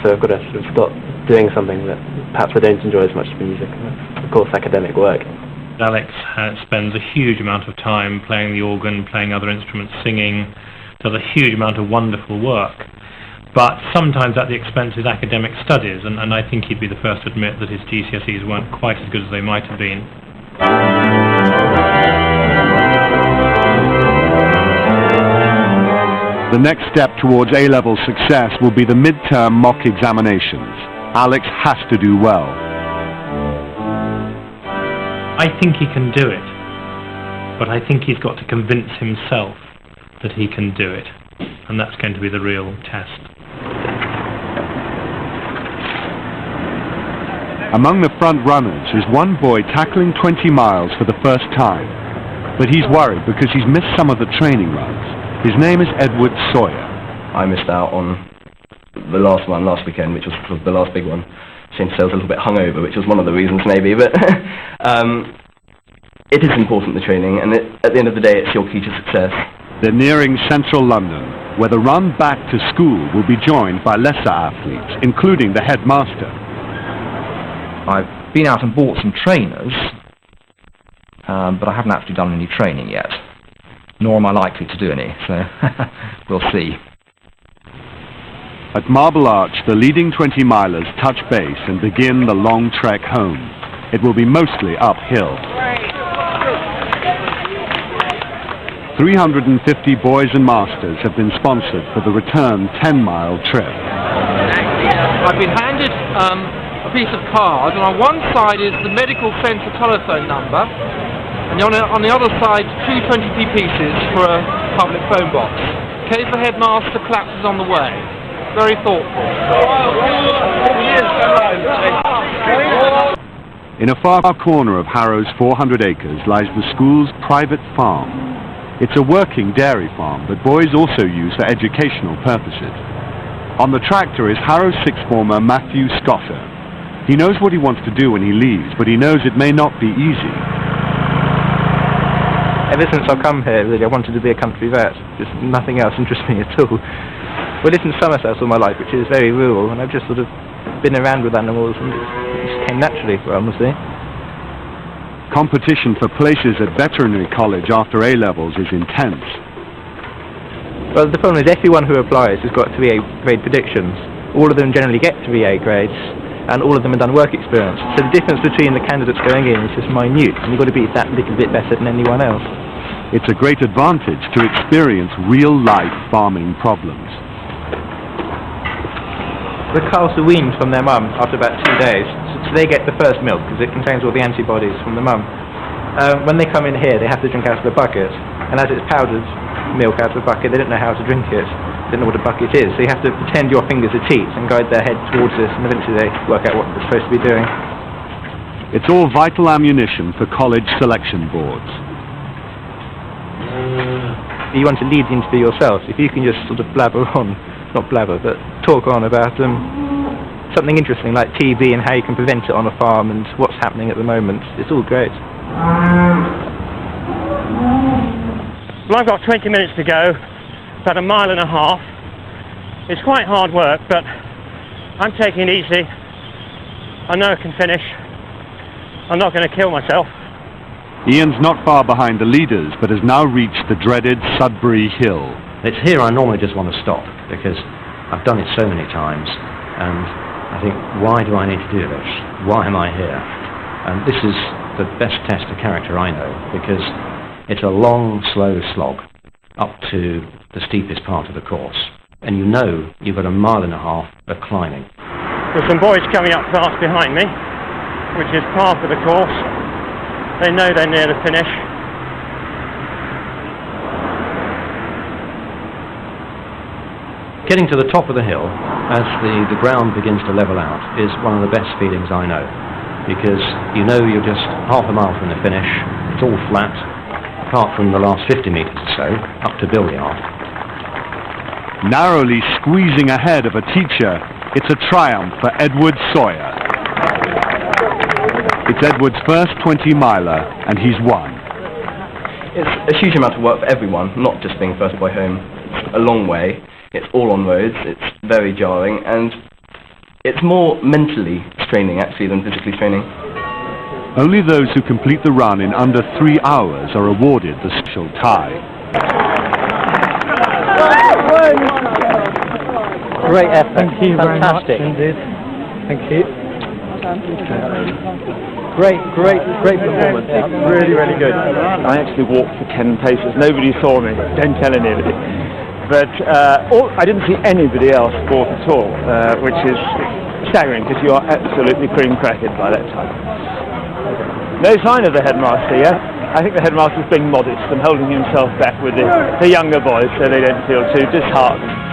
So I've got to sort of stop doing something that perhaps I don't enjoy as much as music. And of course, academic work. Alex spends a huge amount of time playing the organ, playing other instruments, singing, does a huge amount of wonderful work. But sometimes at the expense of his academic studies, and I think he'd be the first to admit that his GCSEs weren't quite as good as they might have been. The next step towards A-level success will be the mid-term mock examinations. Alex has to do well. I think he can do it, but I think he's got to convince himself that he can do it, and that's going to be the real test. Among the front runners is one boy tackling 20 miles for the first time, but he's worried because he's missed some of the training runs. His name is Edward Sawyer. I missed out on the last one last weekend, which was sort of the last big one. Since I was a little bit hungover, which was one of the reasons maybe, but it is important, the training, and at the end of the day it's your key to success. They're nearing central London, where the run back to school will be joined by lesser athletes, including the headmaster. I've been out and bought some trainers, but I haven't actually done any training yet. Nor am I likely to do any, so we'll see. At Marble Arch, the leading 20-milers touch base and begin the long trek home. It will be mostly uphill. 350 boys and masters have been sponsored for the return 10-mile trip. I've been handed a piece of card, and on one side is the medical centre telephone number, and on the other side 2 20p pieces for a public phone box. K for headmaster, collapses on the way. Very thoughtful. In a far corner of Harrow's 400 acres lies the school's private farm. It's a working dairy farm, but boys also use for educational purposes. On the tractor is Harrow's sixth former Matthew Scotter. He knows what he wants to do when he leaves, but he knows it may not be easy. Ever since I've come here, really, I wanted to be a country vet. Just nothing else interests me at all. I lived in Somerset all my life, which is very rural, and I've just sort of been around with animals, and it just came naturally, honestly. Competition for places at veterinary college after A-levels is intense. Well, the problem is everyone who applies has got 3A grade predictions. All of them generally get 3A grades, and all of them have done work experience. So the difference between the candidates going in is just minute, and you've got to be that little bit better than anyone else. It's a great advantage to experience real-life farming problems. The cows are weaned from their mum after about 2 days, so they get the first milk because it contains all the antibodies from the mum. When they come in here, they have to drink out of the bucket, and as it's powdered milk out of the bucket, they don't know how to drink it. don't know what a bucket is, so you have to pretend your fingers are teats and guide their head towards this, and eventually they work out what they're supposed to be doing. It's all vital ammunition for college selection boards. You want to lead the interview yourself. If you can just sort of blabber on, not blabber, but talk on about something interesting like TB and how you can prevent it on a farm and what's happening at the moment, it's all great. Well, I've got 20 minutes to go, about a mile and a half. It's quite hard work, but I'm taking it easy. I know I can finish. I'm not going to kill myself. Ian's not far behind the leaders, but has now reached the dreaded Sudbury Hill. It's here I normally just want to stop, because I've done it so many times, and I think, why do I need to do this? Why am I here? And this is the best test of character I know, because it's a long, slow slog up to the steepest part of the course, and you know you've got a mile and a half of climbing. There's some boys coming up fast behind me, which is part of the course. They know they're near the finish. Getting to the top of the hill, as the ground begins to level out, is one of the best feelings I know, because you know you're just half a mile from the finish, it's all flat, apart from the last 50 metres or so, up to Billiard. Narrowly squeezing ahead of a teacher, it's a triumph for Edward Sawyer. It's Edward's first 20-miler, and he's won. It's a huge amount of work for everyone, not just being first boy home. It's a long way, it's all on roads, it's very jarring, and it's more mentally straining actually than physically straining. Only those who complete the run in under 3 hours are awarded the special tie. Great effort. Thank you Fantastic. very much indeed. Thank you. Great performance. Really, really good. I actually walked for 10 paces. Nobody saw me. Don't tell anybody. But I didn't see anybody else walk at all, which is staggering because you are absolutely cream-crackered by that time. No sign of the headmaster yet. I think the headmaster's being modest and holding himself back with the younger boys so they don't feel too disheartened.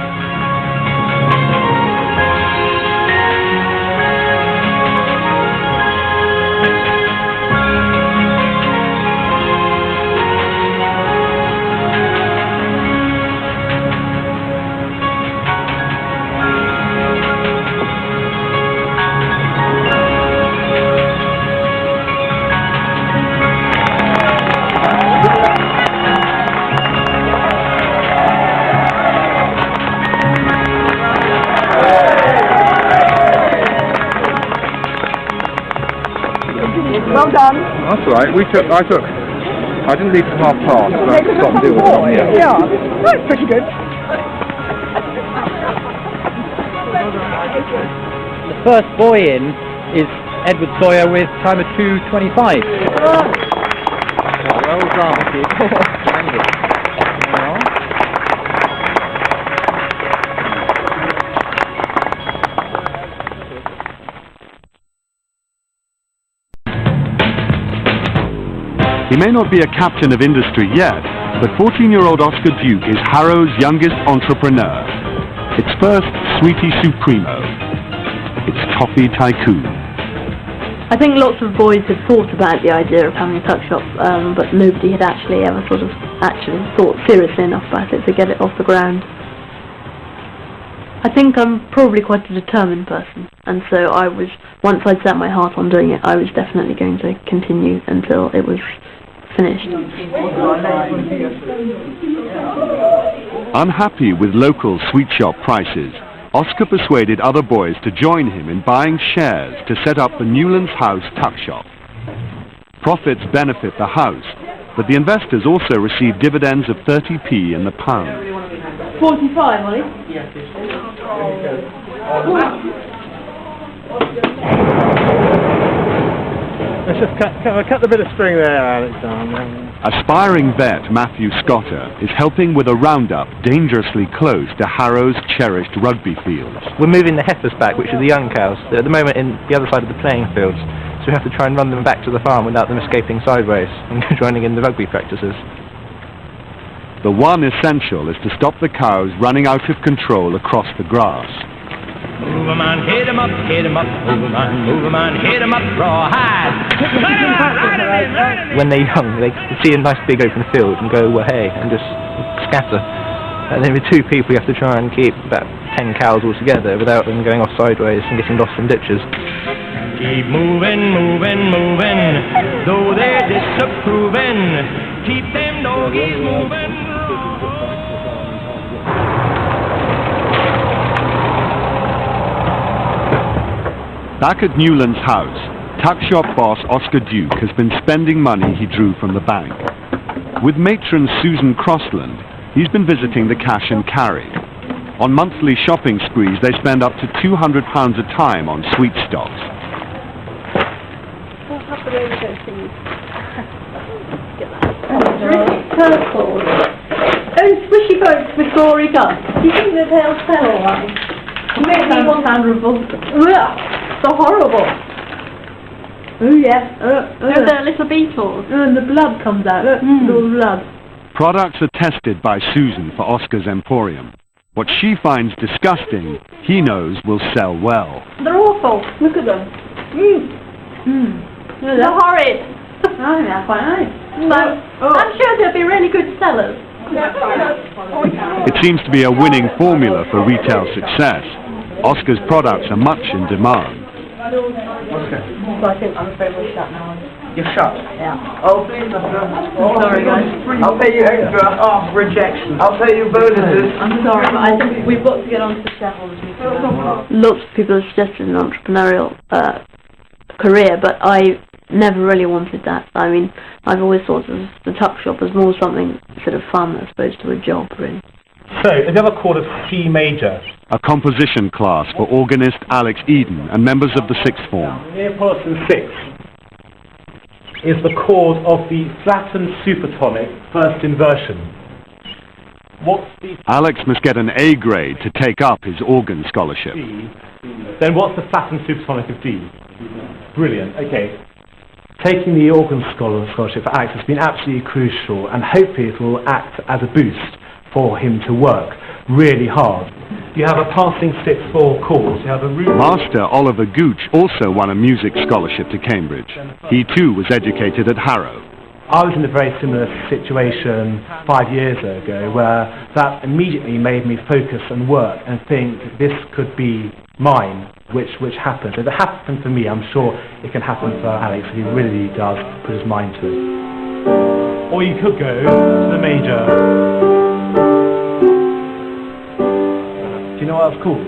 Well done. That's all right. I didn't leave till 1:30, but I stopped and do it on here. Yeah, that's pretty good. The first boy in is Edward Sawyer with time of 2:25. Well done. He may not be a captain of industry yet, but 14-year-old Oscar Duke is Harrow's youngest entrepreneur. It's first Sweetie Supremo. It's Toffee Tycoon. I think lots of boys had thought about the idea of having a tuck shop, but nobody had actually ever actually thought seriously enough about it to get it off the ground. I think I'm probably quite a determined person, and so once I'd set my heart on doing it, I was definitely going to continue until it was finished. Unhappy with local sweet shop prices, Oscar persuaded other boys to join him in buying shares to set up the Newlands House tuck shop. Profits benefit the house, but the investors also receive dividends of 30p in the pound. 45, Molly? Yes. Let's just cut the bit of string there, Alex. Aspiring vet Matthew Scotter is helping with a roundup dangerously close to Harrow's cherished rugby fields. We're moving the heifers back, which are the young cows. They're at the moment in the other side of the playing fields, so we have to try and run them back to the farm without them escaping sideways and joining in the rugby practices. The one essential is to stop the cows running out of control across the grass. Move 'em on, hit 'em up, move 'em on, hit 'em up, rawhide. When they're young, they see a nice big open field and go, well, hey, and just scatter. And then with two people, you have to try and keep about 10 cows all together without them going off sideways and getting lost in ditches. Keep moving, moving, moving, though they're disapproving. Keep them doggies moving. Back at Newland's house, tuck shop boss Oscar Duke has been spending money he drew from the bank. With matron Susan Crossland, he's been visiting the cash and carry. On monthly shopping sprees, they spend up to £200 a time on sweet stocks. Purple. Those squishy boats with gory guts. Do you think that they'll sell all right? Make me want so horrible. Oh yes. They're little beetles. And the blood comes out. All the blood. Products are tested by Susan for Oscar's Emporium. What she finds disgusting, he knows will sell well. They're awful. Look at them. They're horrid. Oh, yeah, quite nice. I'm sure they'll be really good sellers. It seems to be a winning formula for retail success. Oscar's products are much in demand. So I think I'm afraid we're shut now. You're shut? Yeah. Oh, please, Sorry, guys. I'll pay you extra. Oh, rejection. I'll pay you bonuses. I'm sorry, but I think we've got to get on to the shareholders meeting. Lots of people have suggested an entrepreneurial career, but I never really wanted that. I mean, I've always thought of the tuck shop as more something sort of fun as opposed to a job, really. So, have you ever called a C major? A composition class for organist Alex Eden and members of the sixth form. Neapolitan 6 is the chord of the flattened supertonic first inversion. What's the Alex must get an A grade to take up his organ scholarship. D? Then what's the flattened supertonic of D? Brilliant, okay. Taking the organ scholarship for Alex has been absolutely crucial, and hopefully it will act as a boost for him to work really hard. You have a passing 6-4 course, you have a room... Master Oliver Gooch also won a music scholarship to Cambridge. He too was educated at Harrow. I was in a very similar situation 5 years ago, where that immediately made me focus and work and think this could be mine, which happened. If it happened for me, I'm sure it can happen for Alex. He really does put his mind to it. Or you could go to the major. Do you know what that's called?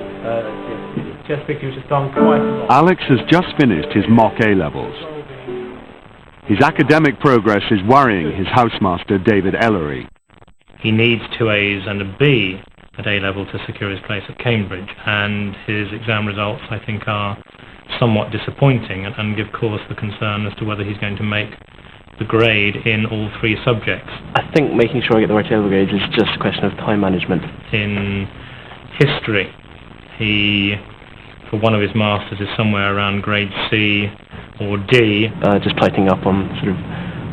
Just because you've just done quite a lot. Alex has just finished his mock A-levels. His academic progress is worrying his housemaster David Ellery. He needs 2 A's and a B at A-level to secure his place at Cambridge, and his exam results, I think, are somewhat disappointing and give cause for concern as to whether he's going to make the grade in all 3 subjects. I think making sure I get the right A-level grades is just a question of time management. In history, he, for one of his masters, is somewhere around grade C or D. Just tightening up on sort of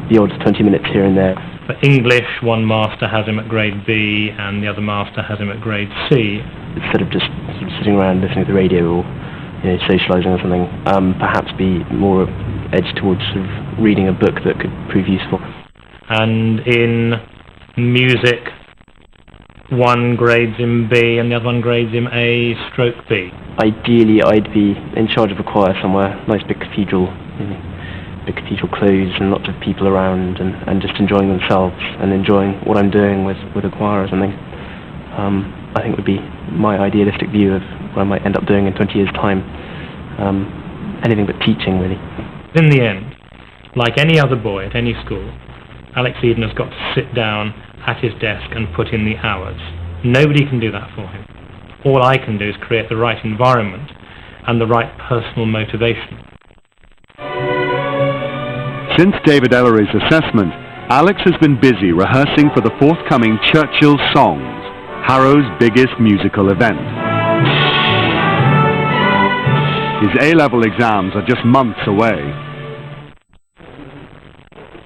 the odd 20 minutes here and there. For English, one master has him at grade B and the other master has him at grade C. Instead of just sort of sitting around listening to the radio or socialising or something, perhaps be more edged towards sort of reading a book that could prove useful. And in music, one grades in B and the other one grades in A/B. Ideally, I'd be in charge of a choir somewhere, nice big cathedral, big cathedral close and lots of people around and just enjoying themselves and enjoying what I'm doing with a choir or something. I think would be my idealistic view of what I might end up doing in 20 years' time. Anything but teaching, really. In the end, like any other boy at any school, Alex Eden has got to sit down at his desk and put in the hours. Nobody can do that for him. All I can do is create the right environment and the right personal motivation. Since David Ellery's assessment, Alex has been busy rehearsing for the forthcoming Churchill Songs, Harrow's biggest musical event. His A-level exams are just months away.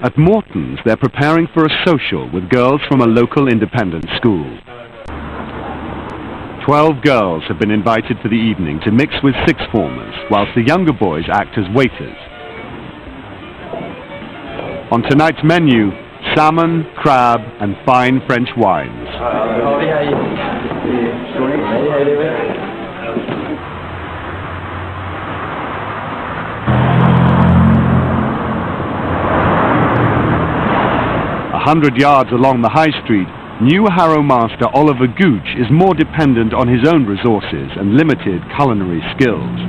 At Morton's, they're preparing for a social with girls from a local independent school. 12 girls have been invited for the evening to mix with sixth formers, whilst the younger boys act as waiters. On tonight's menu, salmon, crab and fine French wines. A 100 yards along the high street, new Harrow master Oliver Gooch is more dependent on his own resources and limited culinary skills.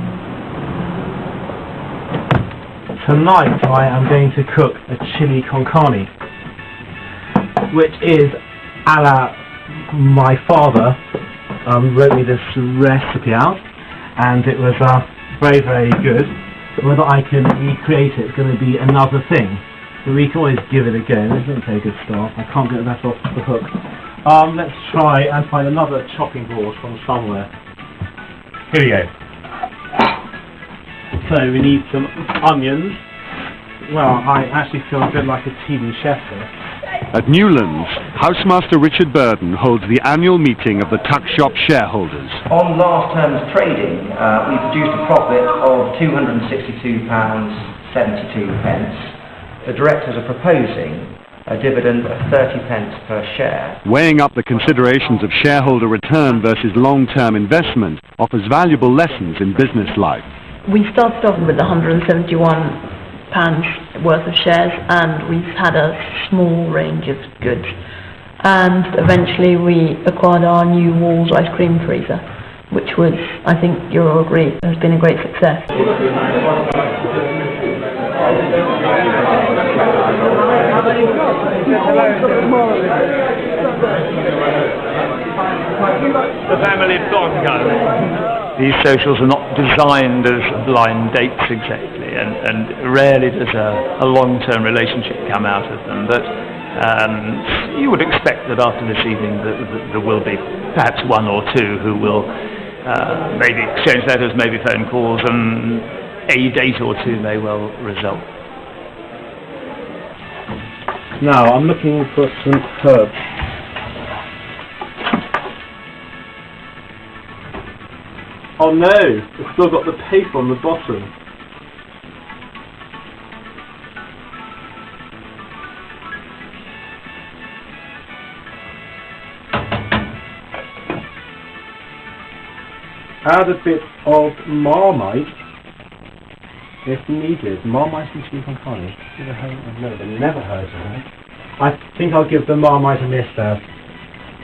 Tonight I am going to cook a chili con carne, which is a la my father wrote me this recipe out, and it was very, very good. But whether I can recreate it is going to be another thing. But we can always give it a go. This doesn't take a good start. I can't get that off the hook. Let's try and find another chopping board from somewhere. Here we go. So we need some onions. Well, I actually feel a bit like a TV chef here. At Newlands, Housemaster Richard Burden holds the annual meeting of the Tuck Shop shareholders. On last term's trading, we produced a profit of £262.72. The directors are proposing a dividend of 30 pence per share. Weighing up the considerations of shareholder return versus long-term investment offers valuable lessons in business life. We started off with £171 worth of shares, and we've had a small range of goods. And eventually we acquired our new Walls ice cream freezer, which was, I think you'll agree, has been a great success. The family bongo. These socials are not designed as blind dates exactly, and rarely does a long-term relationship come out of them. But you would expect that after this evening there will be perhaps one or two who will maybe exchange letters, maybe phone calls, and a date or two may well result. Now I'm looking for some herbs. Oh no, it's still got the paper on the bottom. Add a bit of Marmite if needed. Marmite and chili con carne. Never heard of it. I think I'll give the Marmite a miss there.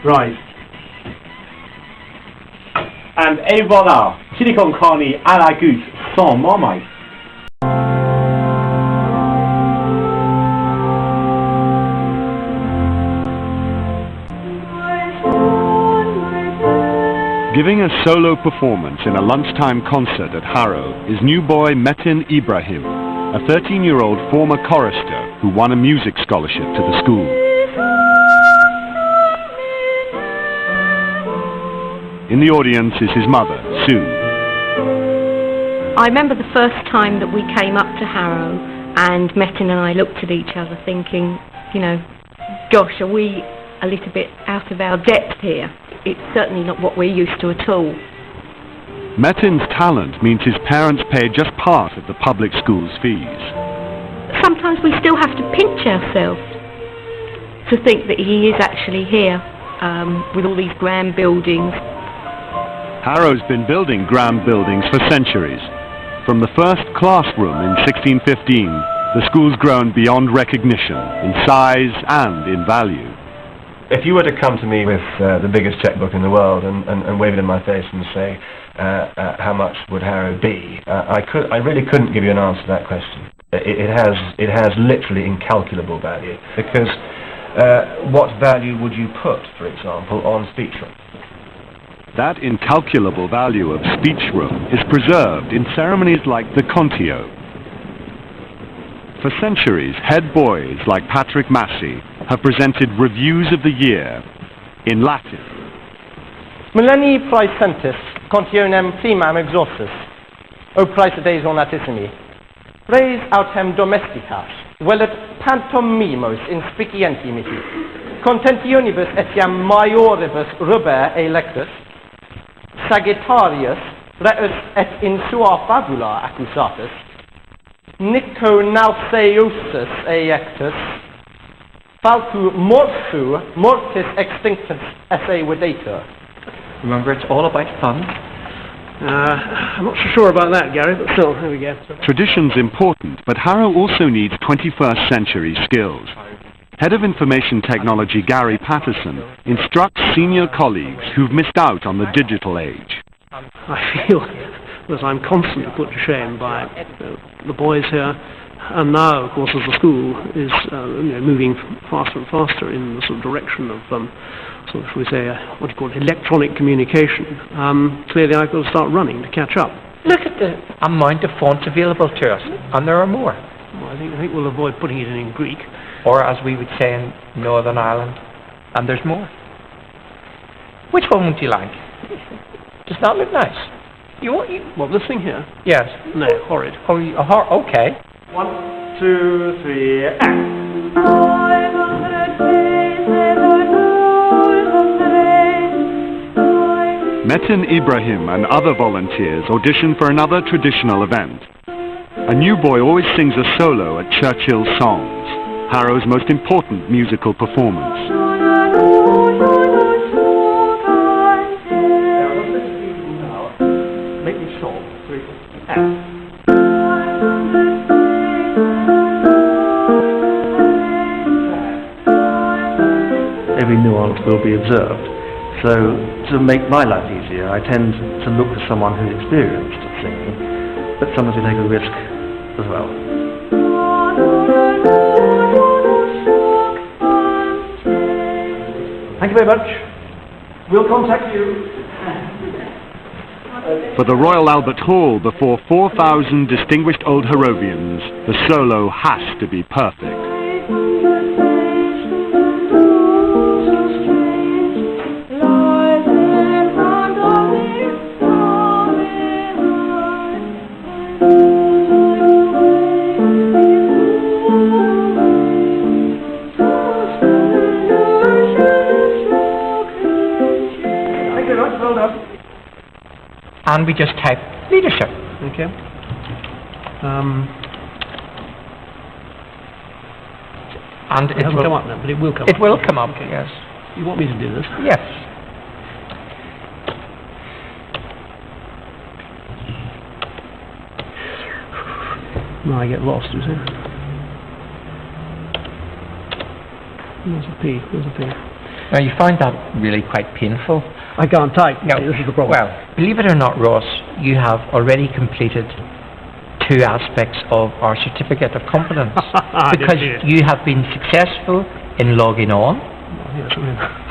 Right. And et voilà! Chili con carne à la goutte sans Marmite. Giving a solo performance in a lunchtime concert at Harrow is new boy Metin Ibrahim, a 13-year-old former chorister who won a music scholarship to the school. In the audience is his mother, Sue. I remember the first time that we came up to Harrow, and Metin and I looked at each other thinking, you know, gosh, are we a little bit out of our depth here? It's certainly not what we're used to at all. Metin's talent means his parents pay just part of the public school's fees. Sometimes we still have to pinch ourselves to think that he is actually here with all these grand buildings. Harrow's been building grand buildings for centuries. From the first classroom in 1615, the school's grown beyond recognition in size and in value. If you were to come to me with the biggest checkbook in the world and wave it in my face and say, how much would Harrow be? I really couldn't give you an answer to that question. It has literally incalculable value, because what value would you put, for example, on speech room? That incalculable value of speech room is preserved in ceremonies like the Contio. For centuries, head boys like Patrick Massey have presented reviews of the year in Latin. Millenni praesentis contionem primam exorcis, o praesedes onatissimi, res autem domesticas, velet pantomimos in spicienti mihi, contentionibus etiam maioribus ruber electus, Sagittarius, reus et in sua fabula accusatus, Nico Nauseusus ejectus, falcu mortis extinctus esse videtur. Remember, it's all about fun. I'm not so sure about that, Gary, but still, there we go. Tradition's important, but Harrow also needs 21st century skills. Head of Information Technology Gary Patterson instructs senior colleagues who've missed out on the digital age. I feel that I'm constantly put to shame by the boys here, and now, of course, as the school is moving faster and faster in the sort of direction of sort of, shall we say, what do you call it, electronic communication. Clearly, I've got to start running to catch up. Look at the amount of fonts available to us, and there are more. Well, I think we'll avoid putting it in Greek. Or as we would say in Northern Ireland, and there's more. Which one would you like? Does that look nice? Well, this thing here? Yes. No, horrid. Okay. 1, 2, 3, act. Metin Ibrahim and other volunteers audition for another traditional event. A new boy always sings a solo at Churchill's Songs, Harrow's most important musical performance. Make me short. 3, Every nuance will be observed. So, to make my life easier, I tend to look for someone who's experienced at singing, but someone who takes a risk as well. Thank you very much. We'll contact you. For the Royal Albert Hall before 4,000 distinguished old Harrovians, the solo has to be perfect. And we just type leadership. Okay. And it hasn't come up now, but it will come up. It will come up, okay. Yes. You want me to do this? Yes. No, I get lost, you see. There's a P, there's a P. Now, you find that really quite painful. I can't type. No, this is the problem. Well, believe it or not, Ross, you have already completed 2 aspects of our certificate of competence. Because you have been successful in logging on,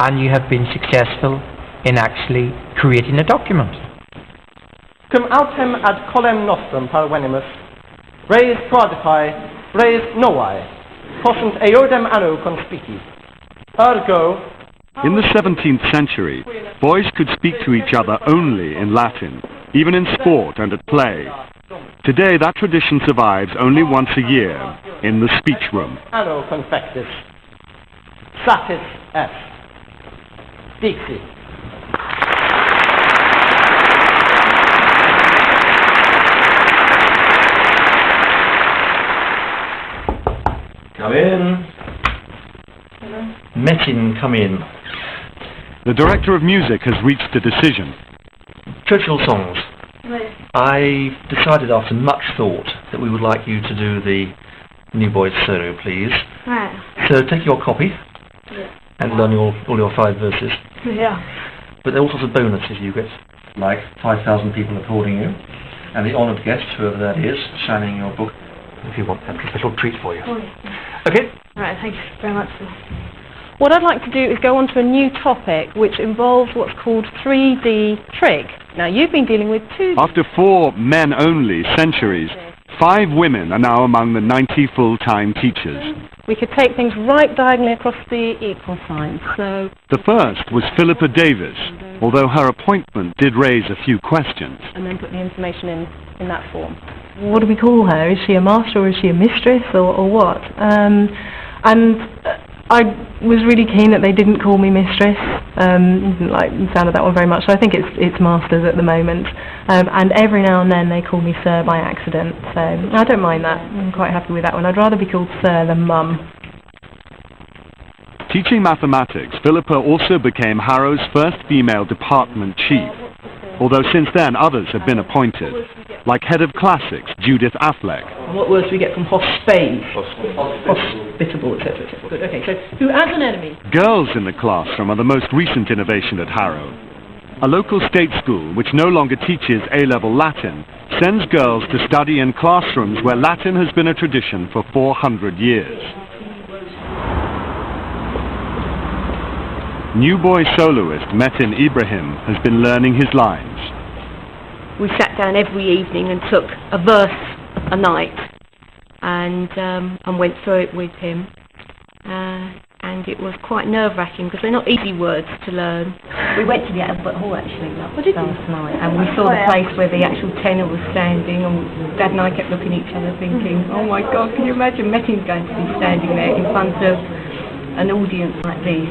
and you have been successful in actually creating a document. Cum autem ad colem nostrum parvenimus, res prodicae, res novae, possunt eodem anno conspici. Ergo, in the 17th century, boys could speak to each other only in Latin, even in sport and at play. Today, that tradition survives only once a year, in the speech room. Anno confectus, satis est, dixi. Come in. Metin, come in. The director of music has reached a decision. Churchill Songs. I decided after much thought that we would like you to do the New Boys solo, please. Right. So take your copy Yeah. and learn all your 5 verses. Yeah. But there are all sorts of bonuses you get, like 5,000 people applauding you, and the honoured guest, whoever that is, signing your book, if you want that special treat for you. Oh, yeah. Okay? Right, thank you very much. What I'd like to do is go on to a new topic which involves what's called 3D trig. Now you've been dealing with 2D. After 4 men-only centuries, 5 women are now among the 90 full-time teachers. We could take things right diagonally across the equal sign. So The first was Philippa Davis, although her appointment did raise a few questions. and then put the information in that form. what do we call her? Is she a master or is she a mistress or what? And I was really keen that they didn't call me mistress. Didn't like the sound of that one very much. So I think it's masters at the moment. And every now and then they call me sir by accident. So I don't mind that. I'm quite happy with that one. I'd rather be called sir than mum. Teaching mathematics, Philippa also became Harrow's first female department chief, although since then others have been appointed, like head of classics Judith Affleck. And what words do we get from hospitable, etc., etc.? Good, okay, so who as an enemy? Girls in the classroom are the most recent innovation at Harrow. A local state school, which no longer teaches A-level Latin, sends girls to study in classrooms where Latin has been a tradition for 400 years. New boy soloist Metin Ibrahim has been learning his lines. We sat down every evening and took a verse a night and went through it with him. And it was quite nerve-wracking because they're not easy words to learn. We went to the Albert Hall actually last night, and we saw the place where the actual tenor was standing, and Dad and I kept looking at each other thinking, oh my God, can you imagine Metin's going to be standing there in front of an audience like this?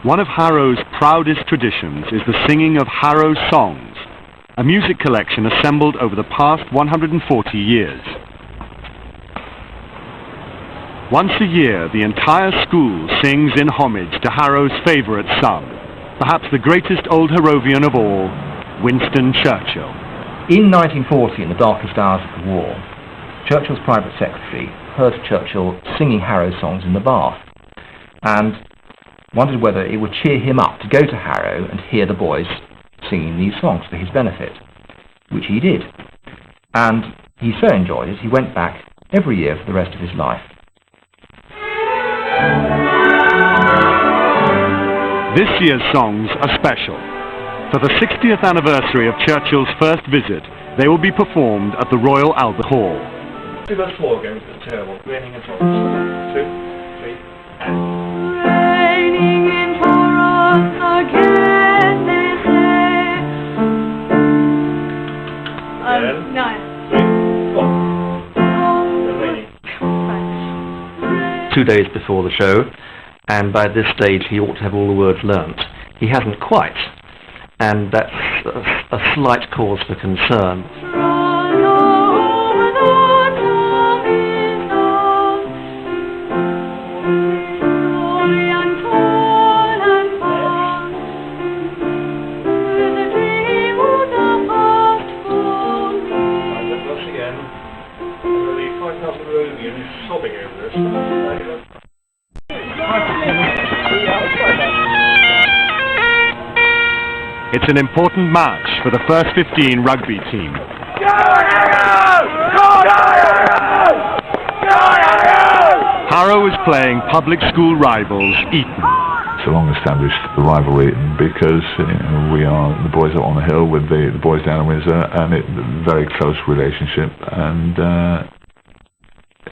One of Harrow's proudest traditions is the singing of Harrow songs, a music collection assembled over the past 140 years. Once a year, the entire school sings in homage to Harrow's favourite son, perhaps the greatest old Harrovian of all, Winston Churchill. In 1940, in the darkest hours of the war, Churchill's private secretary heard Churchill singing Harrow songs in the bath, and wondered whether it would cheer him up to go to Harrow and hear the boys singing these songs for his benefit, which he did. And he so enjoyed it, he went back every year for the rest of his life. This year's songs are special. For the 60th anniversary of Churchill's first visit, they will be performed at the Royal Albert Hall. 2 verse 4 goes to the terrible, raining and torrents. 2, 3, and... Raining in torrents again, they say. No. 2 days before the show, and by this stage he ought to have all the words learnt. He hasn't quite, and that's a slight cause for concern. It's an important match for the first 15 rugby team. Harrow is playing public school rivals Eton. It's a long-established rivalry because the boys are on the hill with the boys down in Windsor, and it's a very close relationship, and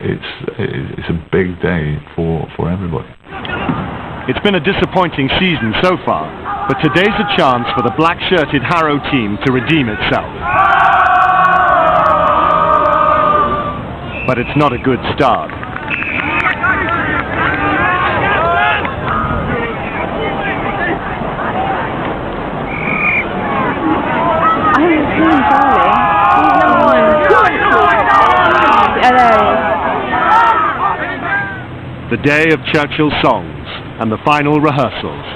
it's a big day for everybody. It's been a disappointing season so far, but today's a chance for the black-shirted Harrow team to redeem itself. But it's not a good start. I haven't seen Charlie. He's number 1. The day of Churchill songs and the final rehearsals.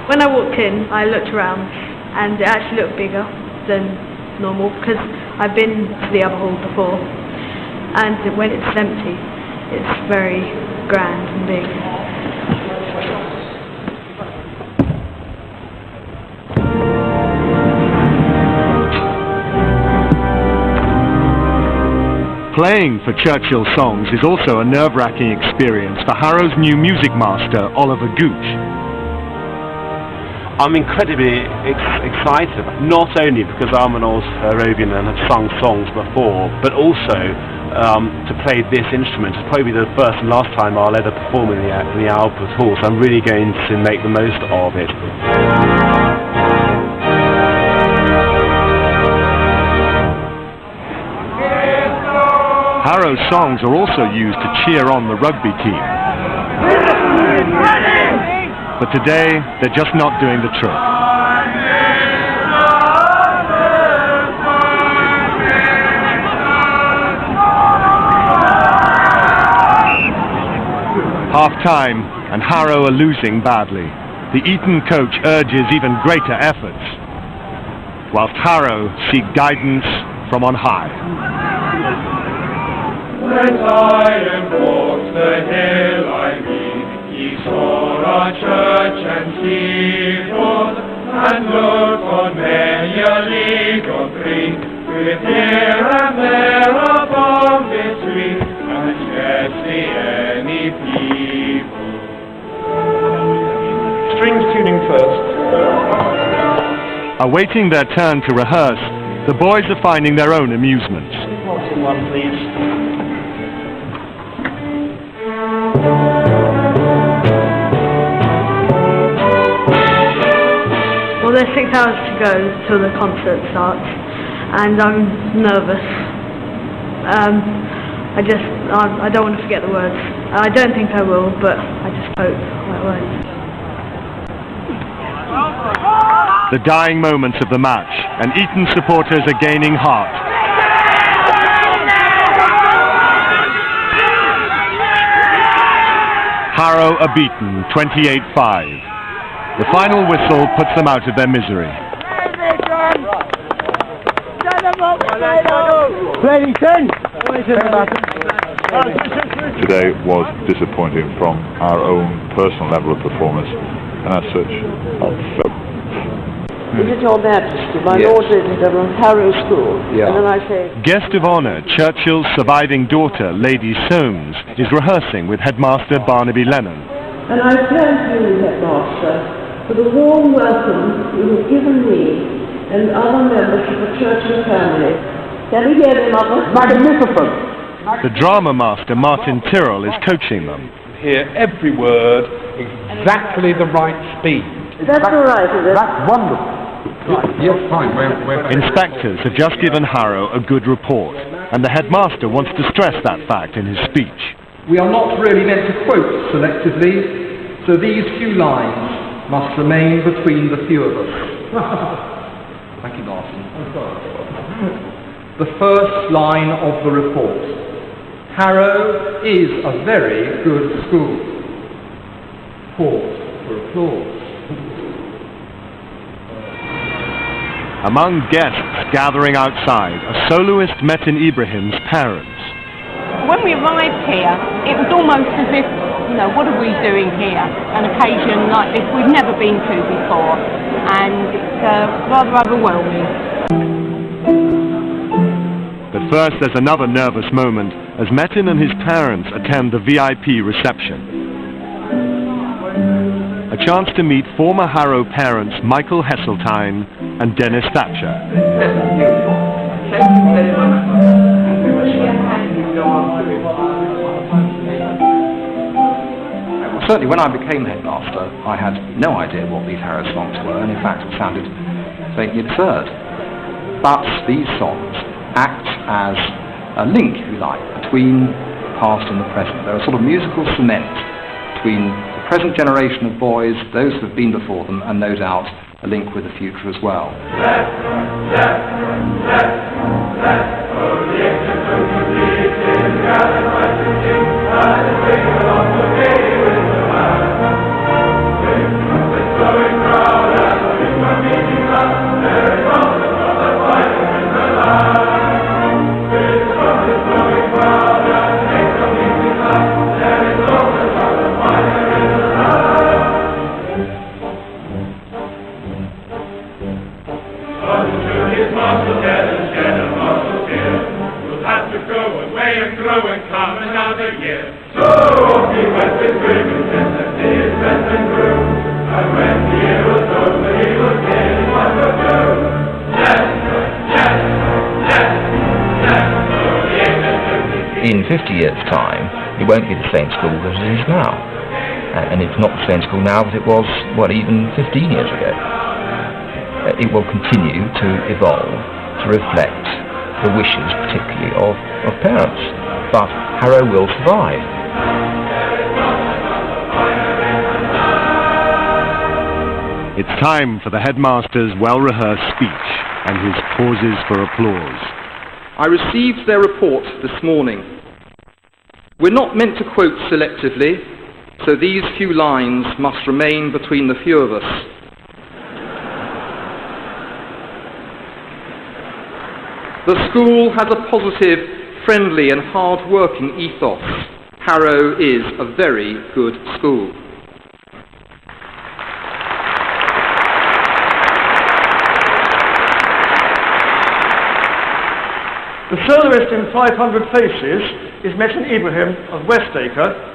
When I walked in, I looked around and it actually looked bigger than normal because I've been to the other hall before, and when it's empty, it's very grand and big. Playing for Churchill songs is also a nerve-wracking experience for Harrow's new music master, Oliver Gooch. I'm incredibly excited, not only because I'm an old Harrovian and have sung songs before, but also to play this instrument. It's probably the first and last time I'll ever perform in the Albert Hall, so I'm really going to make the most of it. Harrow songs are also used to cheer on the rugby team. But today, they're just not doing the trick. Half-time, and Harrow are losing badly. The Eton coach urges even greater efforts, whilst Harrow seek guidance from on high. When Zion walks the hill I meet, ye saw our church and steeple, and look on many a league or three, with here and there above the tree, and scarcely any people. Strings tuning first. Awaiting their turn to rehearse, the boys are finding their own amusements. One, please. Well, there's 6 hours to go till the concert starts, and I'm nervous. I don't want to forget the words. I don't think I will, but I just hope I won't. The dying moments of the match, and Eton supporters are gaining heart. Harrow are beaten 28-5. The final whistle puts them out of their misery. Today was disappointing from our own personal level of performance, and as such, Is it your Majesty? My Lord Visitor from Harrow School. Yeah. And then I say... Guest of honour, Churchill's surviving daughter, Lady Soames, is rehearsing with Headmaster Barnaby Lennon. And I thank you, Headmaster, for the warm welcome you have given me and other members of the Churchill family. Can we hear them, Mother? Magnificent! The drama master, Martin Tyrrell, is coaching them. Hear every word, exactly the right speed. That's all right, is it? That's wonderful. Yes, fine. We're Inspectors have just given Harrow a good report, and the headmaster wants to stress that fact in his speech. We are not really meant to quote selectively, so these few lines must remain between the few of us. Thank you, Martin. The first line of the report. Harrow is a very good school. Pause for applause. Among guests gathering outside, a soloist met in Ibrahim's parents. When we arrived here, it was almost as if, what are we doing here? An occasion like this we've never been to before, and it's rather overwhelming. But first there's another nervous moment as Metin and his parents attend the VIP reception. A chance to meet former Harrow parents Michael Heseltine and Dennis Thatcher. Certainly when I became headmaster, I had no idea what these Harrow songs were, and in fact it sounded vaguely absurd. But these songs act as a link, if you like, between the past and the present. They're a sort of musical cement between the present generation of boys, those who have been before them, and no doubt a link with the future as well. In 50 years' time, it won't be the same school as it is now. And it's not the same school now as it was, even 15 years ago. It will continue to evolve, to reflect the wishes, particularly of parents. but Harrow will survive. It's time for the headmaster's well-rehearsed speech and his pauses for applause. I received their report this morning. We're not meant to quote selectively, so these few lines must remain between the few of us. The school has a positive, friendly and hard-working ethos. Harrow is a very good school. The soloist in 500 Faces is Metin Ibrahim of Westacre.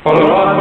On the right.